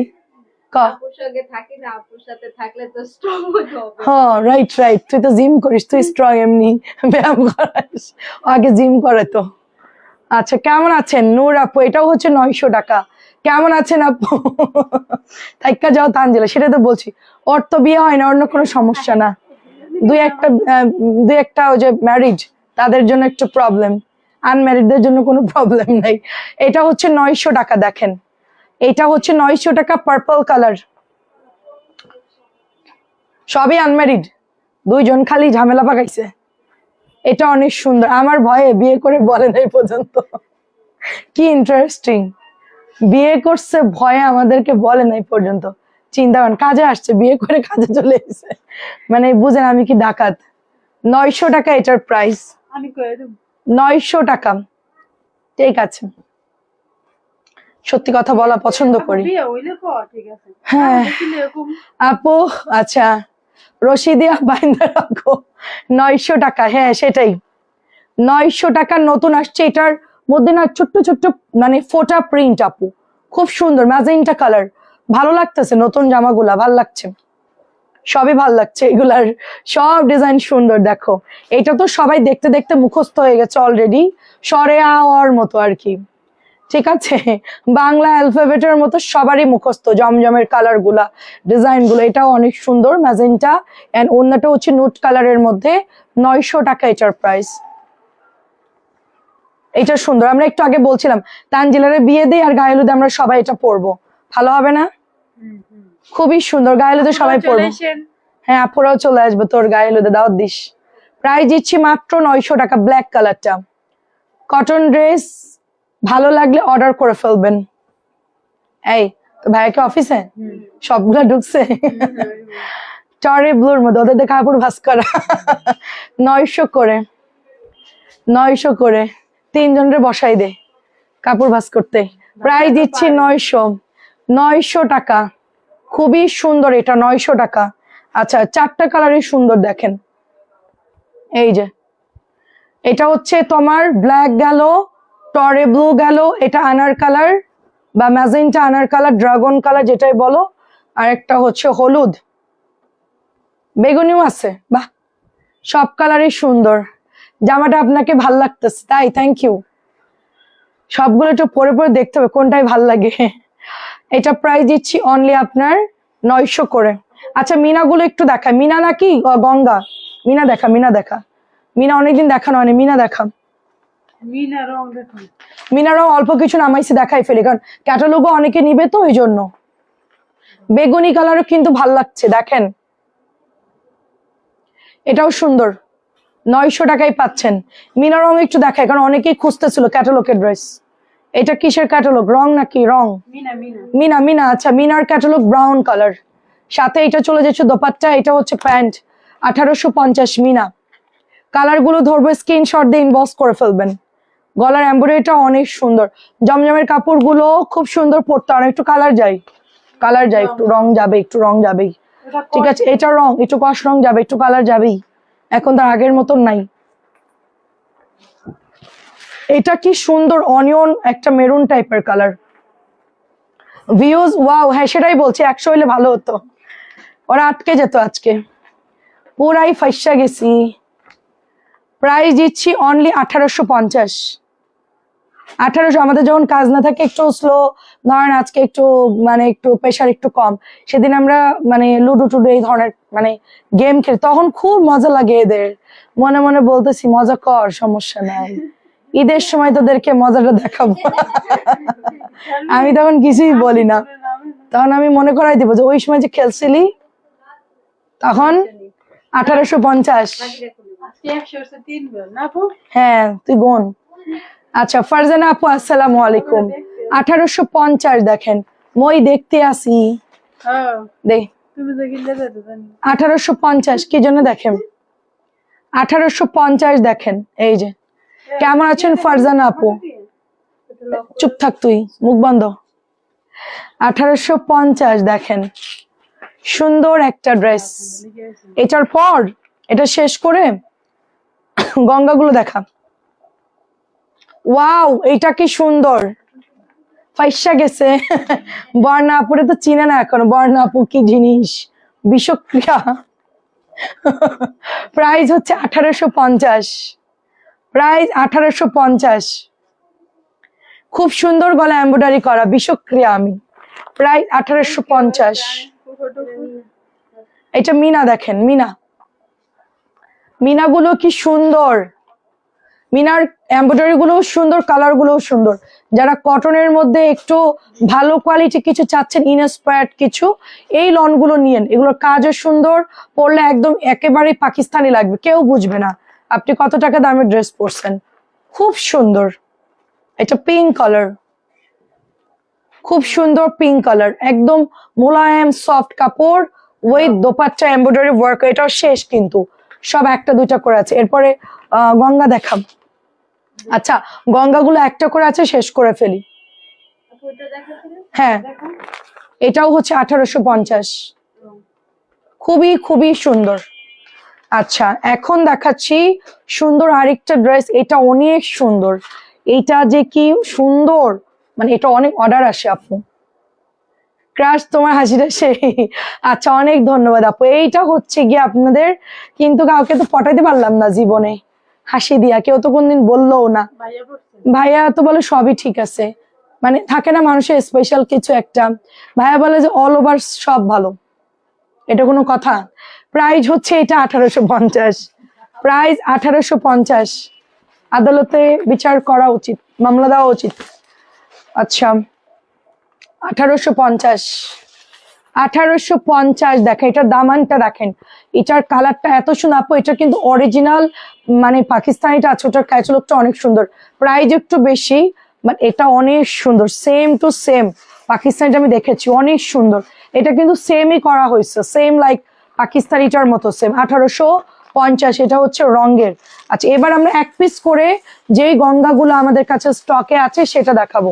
হ্যাঁ রাইট রাইট, তুই তো জিম করিস, তুই স্ট্রং, এমনি ব্যায়াম করাস, আগে জিম করে তো। আচ্ছা কেমন আছেন নূর আপু? এটাও হচ্ছে 900 টাকা। কেমন আছেন আপু? থাইকা যাও তানজিলা, সেটা তো বলছি, ওর তো বিয়ে হয় না, অন্য কোনো সমস্যা না, দুই একটা ওই যে ম্যারিড তাদের জন্য একটু প্রবলেম, আনম্যারিডদের জন্য কোনো প্রবলেম নাই। এটা হচ্ছে 900 টাকা, দেখেন এটা হচ্ছে 900 টাকা, পার্পল কালার, সবই আনম্যারিড, দুইজন খালি ঝামেলা পাকাইছে। এটা অনেক সুন্দর, আমার ভয়ে বিয়ে করে বলে নাই পর্যন্ত, কি ইন্টারেস্টিং, বিয়ে করছে ভয়ে আমাদেরকে বলে নাই পর্যন্ত। চিন্তা করেন, কাজে আসছে, বিয়ে করে কাজে চলে এসেছে, মানে বুঝেন আমি কি ডাকাত। 900 টাকা এটার প্রাইস, 900 টাকা। ঠিক আছে সত্যি কথা বলা পছন্দ করি। বিয়ে হইলে কর, ঠিক আছে। হ্যাঁ দেখিলে এরকম আপু, আচ্ছা রশিদিয়া বাইন্দা রাখো 900 টাকা। হ্যাঁ সেটাই, 900 টাকা নতুন আসছে। এটার মধ্যে না ছোট্ট ছোট্ট মানে ফোটা প্রিন্ট আপু, খুব সুন্দর ম্যাজেন্টা কালার। ভালো লাগতেছে নতুন জামাগুলা, ভাল লাগছে, সবই ভাল লাগছে। এগুলার সব ডিজাইন সুন্দর। দেখো এটা তো সবাই দেখতে দেখতে মুখস্থ হয়ে গেছে অলরেডি, সরে আওয়ার মতো আর কি, ঠিক আছে। বাংলা অ্যালফাবেটের মতো সবারই মুখস্থ জমজমের কালার গুলা, ডিজাইন গুলো। এটাও অনেক সুন্দর ম্যাজেন্টা, এন্ড অন্যটা হচ্ছে নুট কালারের মধ্যে। 900 টাকা এটার প্রাইস। এটা সুন্দর। আমরা একটু আগে বলছিলাম তানজিলারে বিয়ে দিই আর গায়ে হলুদে আমরা সবাই এটা পরবো, ভালো হবে না? খুবই সুন্দর, গায়ে হলুদে সবাই চলে পরবো। এসেন। হ্যাঁ আপুরাও চলে আসবে, তোর গায়ে হলুদে দাওয়াত দিস। প্রাইস দিচ্ছি মাত্র 900 টাকা, ব্ল্যাক কালারটা। কটন ড্রেস ভালো লাগলে অর্ডার করে ফেলবেন। এই তো ভাইয়াকে অফিসে সবগুলা ঢুকছে টরে ব্লুর মধ্যে, ওদের দেখে কাপড় ভাস করা 900 করে, 900 করে 3 জনের বসাই দে কাপড় ভাস করতে। প্রাইস দিচ্ছি 900 টাকা। খুবই সুন্দর এটা, 900 টাকা। আচ্ছা 4টা কালারই সুন্দর দেখেন। এই যে এটা হচ্ছে তোমার ব্ল্যাক গেল, টরে ব্লু গেল, এটা আনার কালার বা ম্যাজেন্টা আনার কালার, ড্রাগন কালার যেটাই বলো, আর একটা হচ্ছে হলুদ, বেগুনিও আছে। বাহ, সব কালারই সুন্দর। জামাটা আপনাকে ভাল লাগতেছে তাই, থ্যাংক ইউ। সবগুলো একটু পরে পরে দেখতে হবে কোনটাই ভাল লাগে। এটা প্রাইস দিচ্ছি অনলি আপনার 900 করে। আচ্ছা মিনাগুলো একটু দেখায়। মিনা নাকি গঙ্গা? মিনা দেখা, মিনা দেখা। মিনা অনেকদিন দেখানো হয়নি, মিনা দেখা। মিনা রং দেখুন। মিনারও অল্প কিছু নামাইছি, দেখাই ফেলি, কারণ ক্যাটালগও অনেকে নিবে তো ওই জন্য। বেগুনি কালারও কিন্তু ভাল লাগছে, দেখেন এটাও সুন্দর। 900 টাকায় পাচ্ছেন। মিনা রং একটু দেখায়, কারণ অনেকেই খুঁজতেছিল ক্যাটালগের ড্রেস। এটা কিসের ক্যাটালগ, রং নাকি রং? মিনা মিনা মিনা, মিনা। আচ্ছা মিনার ক্যাটালগ ব্রাউন কালার, সাথে এটা চলে যাচ্ছে দোপাট্টা, এটা হচ্ছে প্যান্ট। 1850 মিনা। কালার গুলো ধরবো, স্ক্রিনশট দিয়ে ইনবক্স করে ফেলবেন। গলার এমব্রয়ডারিটা অনেক সুন্দর। জমজমের কাপড়গুলো খুব সুন্দর পরতে, আর একটু কালার যাই, কালার যাই, একটু রং যাবে, একটু রং যাবেই। ঠিক আছে এটা রং একটু কষ রং যাবে, একটু কালার যাবেই, এখন তার আগের মতন নাই। এটা কি সুন্দর অনিয়ন একটা মেরুন টাইপের কালার। ভিউজ ওয়াও, হ্যাঁ সেটাই বলছি, 100 হইলে ভালো হতো, ওরা আটকে যেত আজকে, পুরাই ফাইসা গেছি। প্রাইস দিচ্ছি অনলি 1850। 1800। আমাদের যখন কাজ না থাকে, একটু স্লো, ধরেন আজকে একটু মানে একটু প্রেশার একটু কম, সেদিন আমরা মানে লুডো টুডো এই ধরনের মানে গেম খেলি, তখন খুব মজা লাগে এদের। মনে মনে বলতেছি মজা কর, সমস্যা নাই, ঈদের সময় তোদেরকে মজাটা দেখাবো। আমি তখন কিছুই বলি না, তখন আমি মনে করাই দিব যে ওই সময় যে খেলছিলি তখন 1850। আজকে 103 বার না আপু? হ্যাঁ তুই গুন। আচ্ছা ফারজানা আপু আসসালামু আলাইকুম। 1850 দেখেন, মই দেখতে আসি হ্যাঁ দে। তুমি দেখিলে যেতে জানি। 1850 কি জন্য দেখেন, 1850 দেখেন। এই যে কেমন আছেন ফারজানা আপু? চুপ থাক তুই, মুখ বন্ধ। 1850 দেখেন, সুন্দর একটা ড্রেস। এটার পর এটা শেষ করে গঙ্গাগুলো দেখা। ওয়াও এটা কি সুন্দর, ফাইসা গেছে। বর্ণা আপুরে তো চিনে না এখনো, বর্ণা আপু কি জিনিস, বিষক্রিয়া। প্রাইস হচ্ছে 1850, প্রাইস 1850। খুব সুন্দর গলা এমব্রয়ডারি করা, বিষক্রিয়া আমি। প্রাইস 1850। এটা মিনা দেখেন, মিনা, মিনাগুলো কি সুন্দর, মিনার এমব্রয়ডারি গুলো সুন্দর, কালার গুলো সুন্দর। যারা কটনের মধ্যে একটু ভালো কোয়ালিটি কিছু চাচ্ছেন, ইনস্পায়ার্ড কিছু, এই লন গুলো নিয়েন। এগুলোর কাজও সুন্দর, পরলে একদম একেবারে পাকিস্তানি লাগবে, কেউ বুঝবে না আপনি কত টাকা দামের ড্রেস পরছেন। খুব সুন্দর, এটা পিঙ্ক কালার, খুব সুন্দর পিঙ্ক কালার, একদম মোলায়েম সফট কাপড়, ওই দোপাট্টা এমব্রয়ডারি ওয়ার্ক। এটাও শেষ কিন্তু, সব একটা দুইটা করে আছে। এরপরে গঙ্গা দেখাম। আচ্ছা গঙ্গাগুলো একটা করে আছে, শেষ করে ফেলি। ওইটা দেখাচ্ছিলেন হ্যাঁ দেখো এটাও হচ্ছে 1850। খুবই খুবই সুন্দর। আচ্ছা এখন দেখাচ্ছি সুন্দর আরেকটা ড্রেস, এটা অনেক সুন্দর। এটা যে কি সুন্দর, মানে এটা অনেক অর্ডার আসে আপু। ক্রাশ তোমার হাসিটা সেই। আচ্ছা অনেক ধন্যবাদ আপু। এইটা হচ্ছে গিয়ে আপনাদের, কিন্তু কাউকে তো পটাইতে পারলাম না জীবনে হাসি দিয়া, কেউ তো কোনদিন বললোও না। ভাইয়া পড়ছে ভাইয়া তো বলে সবই ঠিক আছে, মানে থাকে না মানুষের স্পেশাল কিছু একটা, ভাইয়া বলে যে অল ওভার সব ভালো। এটা কোনো কথা? প্রাইস হচ্ছে এটা 1850, প্রাইস 1850। আদালতে বিচার করা উচিত, মামলা দেওয়া উচিত। আচ্ছা 1850, 1850 দেখেন, এটার দামানটা দেখেন, এটার কালারটা এত সুন্দর আপু। এটা কিন্তু অরিজিনাল মানে পাকিস্তানিটা আছে, ওটার ক্যাটালগটা অনেক সুন্দর, প্রাইস একটু বেশি, বাট এটা অনেক সুন্দর, সেম টু সেম পাকিস্তানিটা আমি দেখেছি, অনেক সুন্দর। এটা কিন্তু সেমই করা হয়েছে, সেম লাইক পাকিস্তানিটার মতো সেম। 1850, এটা হচ্ছে রঙের। আচ্ছা এবার আমরা এক পিস করে যেই গঙ্গাগুলো আমাদের কাছে স্টকে আছে সেটা দেখাবো।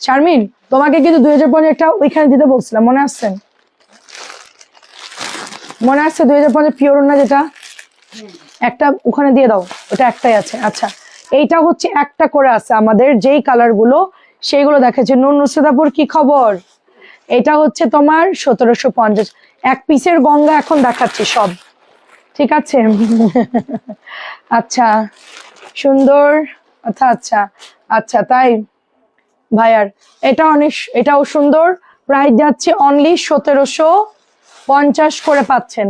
শারমিন তোমাকে কিন্তু 2050 একটা ওইখানে দিতে বলছিলাম, মনে আসছে? মনে আসছে 2050 পিওর না যেটা, একটা ওখানে দিয়ে দাও, ওটা একটাই আছে। আচ্ছা এইটা হচ্ছে একটা করে আছে আমাদের, যেই কালার গুলো সেইগুলো দেখাচ্ছে। নুন নুসরাতাপুর কি খবর? এটা হচ্ছে তোমার 1750, এক পিসের গঙ্গা এখন দেখাচ্ছি সব, ঠিক আছে? আচ্ছা সুন্দর। আচ্ছা আচ্ছা আচ্ছা তাই ভাইয়ার এটা অনেক, এটাও সুন্দর। প্রাইস যাচ্ছে অনলি 1750 করে পাচ্ছেন।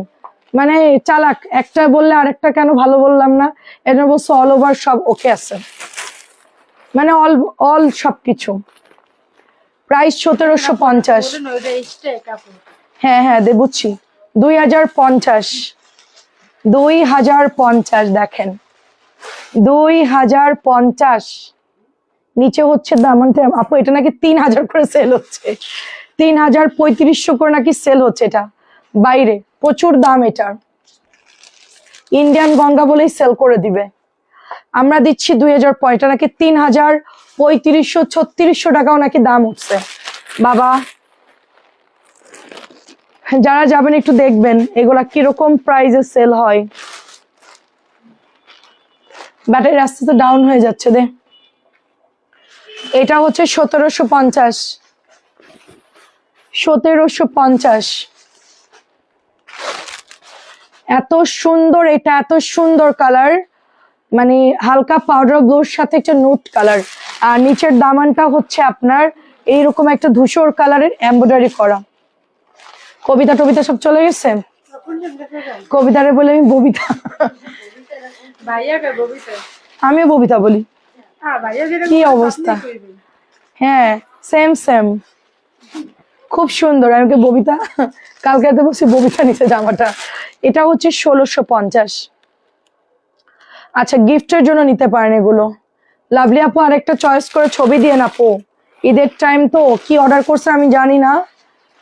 মানে চালাক, একটা বললে আরেকটা কেন ভালো বললাম না, এটা বলছে অল ওভার সব ওকে আছে, মানে অল অল সবকিছু। প্রাইস 1750। বলেন ওইটা স্টেক আপু হ্যাঁ হ্যাঁ বুঝছি। 2050, 2050 দেখেন, 2050। নিচে হচ্ছে দামানটা আপু, এটা নাকি 3000 করে সেল হচ্ছে, 3500 করে নাকি সেল হচ্ছে এটা বাইরে, প্রচুর দাম এটা। ইন্ডিয়ান গঙ্গা বলেই সেল করে দিবে, আমরা দিচ্ছি 2050, এটা নাকি 3500, 3600 টাকাও নাকি দাম উঠছে বাবা। যারা যাবেন একটু দেখবেন এগুলা কিরকম প্রাইসে সেল হয়। ব্যাটারি আস্তে আস্তে ডাউন হয়ে যাচ্ছে দে। এটা হচ্ছে 1750, 1750। এত সুন্দর, এটা এত সুন্দর কালার, মানে হালকা পাউডার ব্লুর সাথে একটা নুট কালার, আর নিচের দামানটা হচ্ছে আপনার এইরকম একটা ধূসর কালারের এমব্রয়ডারি করা। কবিতা টবিতা সব চলে গেছে, কবিতারে বলে আমি ববিতা, ভাইয়া কে ববিতা আমিও ববিতা বলি। ভাইয়া যেটা কি অবস্থা? হ্যাঁ সেম সেম, খুব সুন্দর। আমি ওকে ববিতা, কালকে রাতে বসে ববিতা নিচে জামাটা। এটা হচ্ছে 1650। আচ্ছা গিফটের জন্য নিতে পারেন এগুলো। লাভলি আপু আরেকটা চয়েস করে ছবি দিয়ে আপু, ঈদের টাইম তো কি অর্ডার করছে আমি জানি না।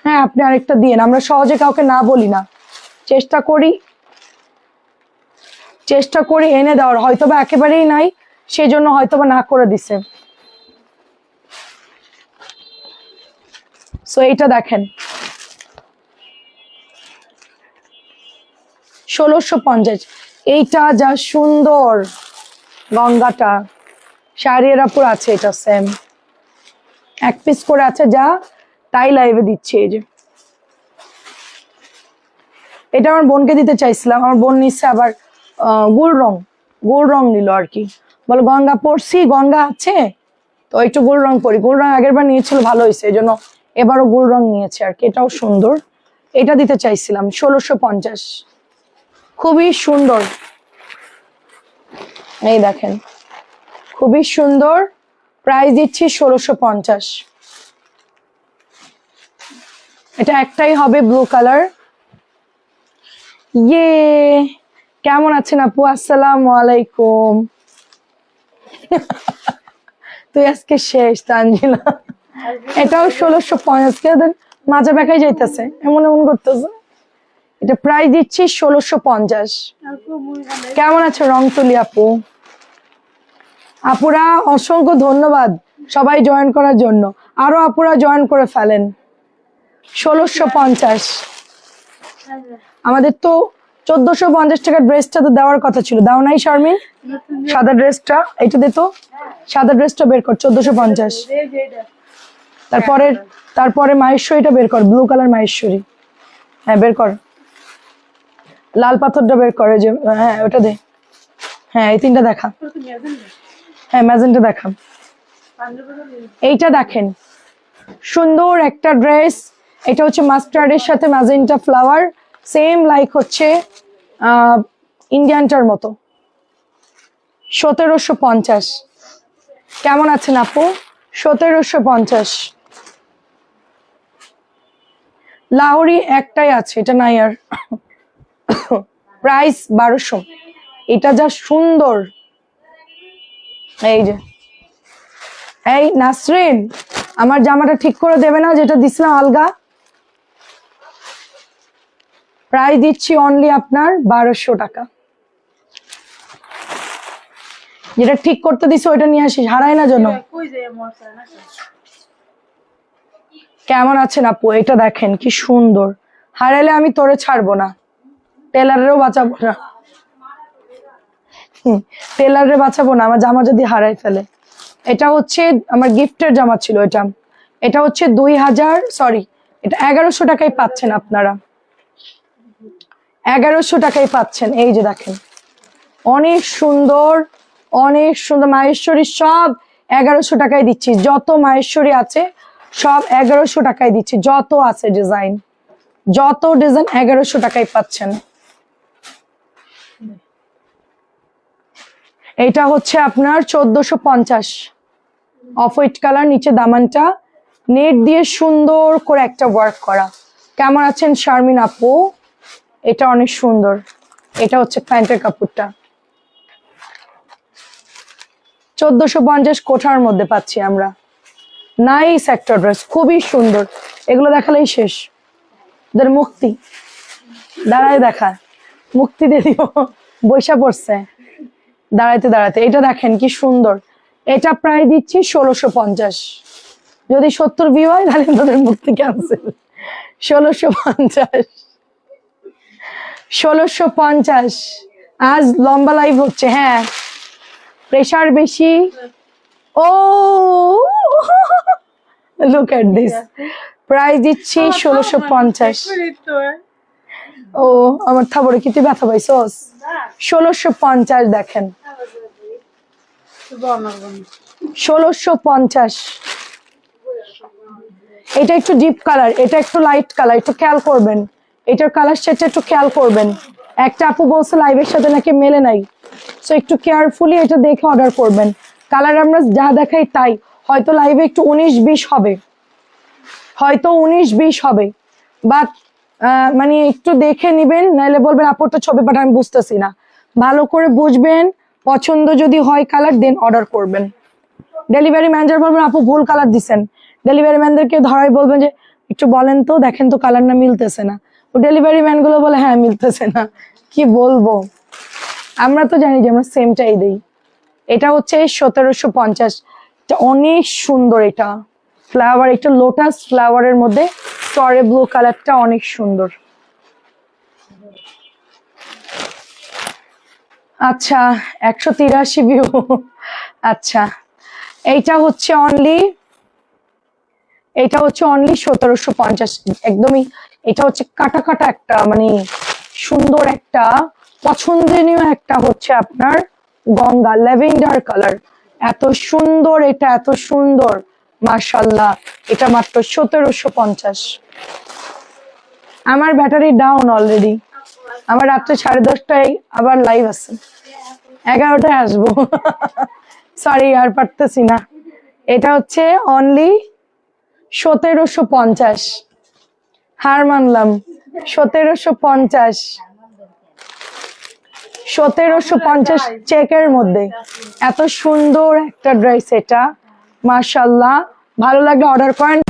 হ্যাঁ আপনি আরেকটা দিয়ে, আমরা সহজে কাউকে না বলি না, চেষ্টা করি এনে দেওয়ার, হয়তোবা একেবারেই নাই সেই জন্য হয়তোবা না করে দিছে। সো এইটা দেখেন 1650, এইটা যা সুন্দর গঙ্গাটা, শাড়ির আপুর আছে এটা সেম, এক পিস করে আছে যা তাই লাইভে দিচ্ছি। এই যে এটা আমার বোনকে দিতে চাইছিলাম, আমার বোন নিচ্ছে আবার গুল রং নিল আর কি, বলো গঙ্গা পড়ছি, গঙ্গা আছে তো একটু গুল রং পরি। গুল রং আগের বার নিয়েছিল, ভালো হয়েছে, এই জন্য এবারও গুল রং নিয়েছে আর কি। এটাও সুন্দর, এটা দিতে চাইছিলাম 1650, খুবই সুন্দর। এই দেখেন খুবই সুন্দর, প্রাইস দিচ্ছি 1650। এটা একটাই হবে ব্লু কালার। ইয়ে কেমন আছেন আপু? আসসালামু আলাইকুম। তুই আজকে শেষ তানজিলা। এটাও 1650, মাজা বেঁকাই যাইতেছে, এমন এমন করতেছে। এটা প্রাইস দিচ্ছি 1650। কেমন আছে রংতুলি আপু? আপুরা অসংখ্য ধন্যবাদ সবাই জয়েন করার জন্য। আরো আপুরা জয়েন করে ফেলেন। 1650। আমাদের তো 1450 টাকার ড্রেসটা তো দেওয়ার কথা ছিল, দাও নাই শারমিন? সাদা ড্রেসটা এটা দে তো, সাদা ড্রেসটা বের কর 1450। তারপরে মাহেশ্বরীটা বের কর, ব্লু কালার মাহেশ্বরী। হ্যাঁ বের কর, লাল পাথরটা বের করে যে, হ্যাঁ ওটা দে। হ্যাঁ এই তিনটা দেখা, হ্যাঁ ম্যাজেন্টা দেখা। এইটা দেখেন সুন্দর একটা ড্রেস, এটা হচ্ছে মাস্টার্ডের সাথে ম্যাজেন্টা ফ্লাওয়ার, সেম লাইক হচ্ছে ইন্ডিয়ানটার মতো। 1750। কেমন আছেন আপু? 1750। লাহোরি একটাই আছে, এটা নাই আর। প্রাইস 1200। এটা যা সুন্দর, এই যে এই নাসরিন আমার জামাটা ঠিক করে দেবে না যেটা দিছিলাম আলগা? প্রাইস দিচ্ছি অনলি আপনার 1200 টাকা। যেটা ঠিক করতে দিছি ওইটা নিয়ে আসিস, হারাই না যেন। কেমন আছেন আপু? এটা দেখেন কি সুন্দর, হারাইলে আমি তোরে ছাড়বো না, টেলারেরও বাঁচাবো না, টেলারে বাঁচাবো না আমার জামা যদি হারাই ফেলে। এটা হচ্ছে আমার গিফটের জামা ছিল, এটা হচ্ছে 2000 সরি এটা 1100 টাকায় পাচ্ছেন আপনারা, 1100 টাকায় পাচ্ছেন। এই যে দেখেন অনেক সুন্দর, অনেক সুন্দর মাহেশ্বরী, সব 1100 টাকায় দিচ্ছি। যত মাহেশ্বরী আছে সব 1100 টাকায় দিচ্ছি, যত আছে ডিজাইন, যত ডিজাইন 1100 টাকায় পাচ্ছেন। এটা হচ্ছে আপনার 1450, অফ হোয়াইট কালার, নিচে দামানটা নেট দিয়ে সুন্দর করে একটা ওয়ার্ক করা। কেমন আছেন শারমিন আপু? এটা অনেক সুন্দর, এটা হচ্ছে প্যান্টের কাপড়টা। 1450 কোঠার মধ্যে পাচ্ছি আমরা। নাইস একটা ড্রেস, খুবই সুন্দর। এগুলো দেখালেই শেষ, ওদের মুক্তি দাঁড়ায় দেখা, মুক্তি দিয়ে দিব, বৈশা পড়ছে দাঁড়াইতে দাঁড়াতে। এটা দেখেন কি সুন্দর, এটা প্রায় দিচ্ছি 1650। যদি 70 ভিউ হয় তাহলে তোদের মুক্তি ক্যান্সেল। 1650, 1650। আজ লম্বা লাইভ হচ্ছে, হ্যাঁ প্রেশার বেশি। ও লুক এট দিস, প্রাইস দিচ্ছি 1650। ও আমার থাবরে কি তুই ব্যথা পাইছস? 1650 দেখেন, 1650। এটা একটু ডিপ কালার, এটা একটু লাইট কালার, একটু খেয়াল করবেন এটার কালার সেটটা একটু খেয়াল করবেন। একটা আপু বলছে লাইভের সাথে নাকি মেলে নাই, সো একটু কেয়ারফুলি এটা দেখে অর্ডার করবেন। কালার আমরা যা দেখাই তাই, হয়তো লাইভে একটু 19-20 হবে, হয়তো 19-20 হবে, বাট মানে একটু দেখে নিবেন, নাহলে বলবেন আপুর তো ছবি পাঠা আমি বুঝতেছি না। ভালো করে বুঝবেন, পছন্দ যদি হয় কালার দেন অর্ডার করবেন। ডেলিভারি ম্যানেজার বলবেন আপু ভুল কালার দিচ্ছেন, ডেলিভারি ম্যানদেরকে ধরাই বলবেন যে একটু বলেন তো, দেখেন তো কালার না মিলতেছে না। ও ডেলিভারি ম্যান গুলো বলে হ্যাঁ মিলতেছে না, কি বলবো, আমরা তো জানি যে আমরা সেমটাই দেই। এটা হচ্ছে 1750, এটা অনেক সুন্দর, এটা ফ্লাওয়ার, এটা লোটাস ফ্লাওয়ারের মধ্যে স্টরে ব্লু কালারটা অনেক সুন্দর। আচ্ছা 183 ভিউ। আচ্ছা এইটা হচ্ছে অনলি 1750 একদমই। এটা হচ্ছে কাটা কাটা একটা মানে সুন্দর একটা পছন্দনীয় একটা হচ্ছে আপনার গঙ্গা ল্যাভেন্ডার কালার, এত সুন্দর, এটা এত সুন্দর মাশাআল্লাহ। এটা মাত্র 1750। আমার ব্যাটারি ডাউন অলরেডি, আমার রাত্রে 10:30টায় আবার লাইভ আছে, 11টায় আসবো। সরি আর পারতেছি না। এটা হচ্ছে অনলি 1750, হার মানলাম। 1750, 1750 চেকের মধ্যে এত সুন্দর একটা ড্রেস, এটা মাশাআল্লাহ। ভালো লাগলে অর্ডার করেন।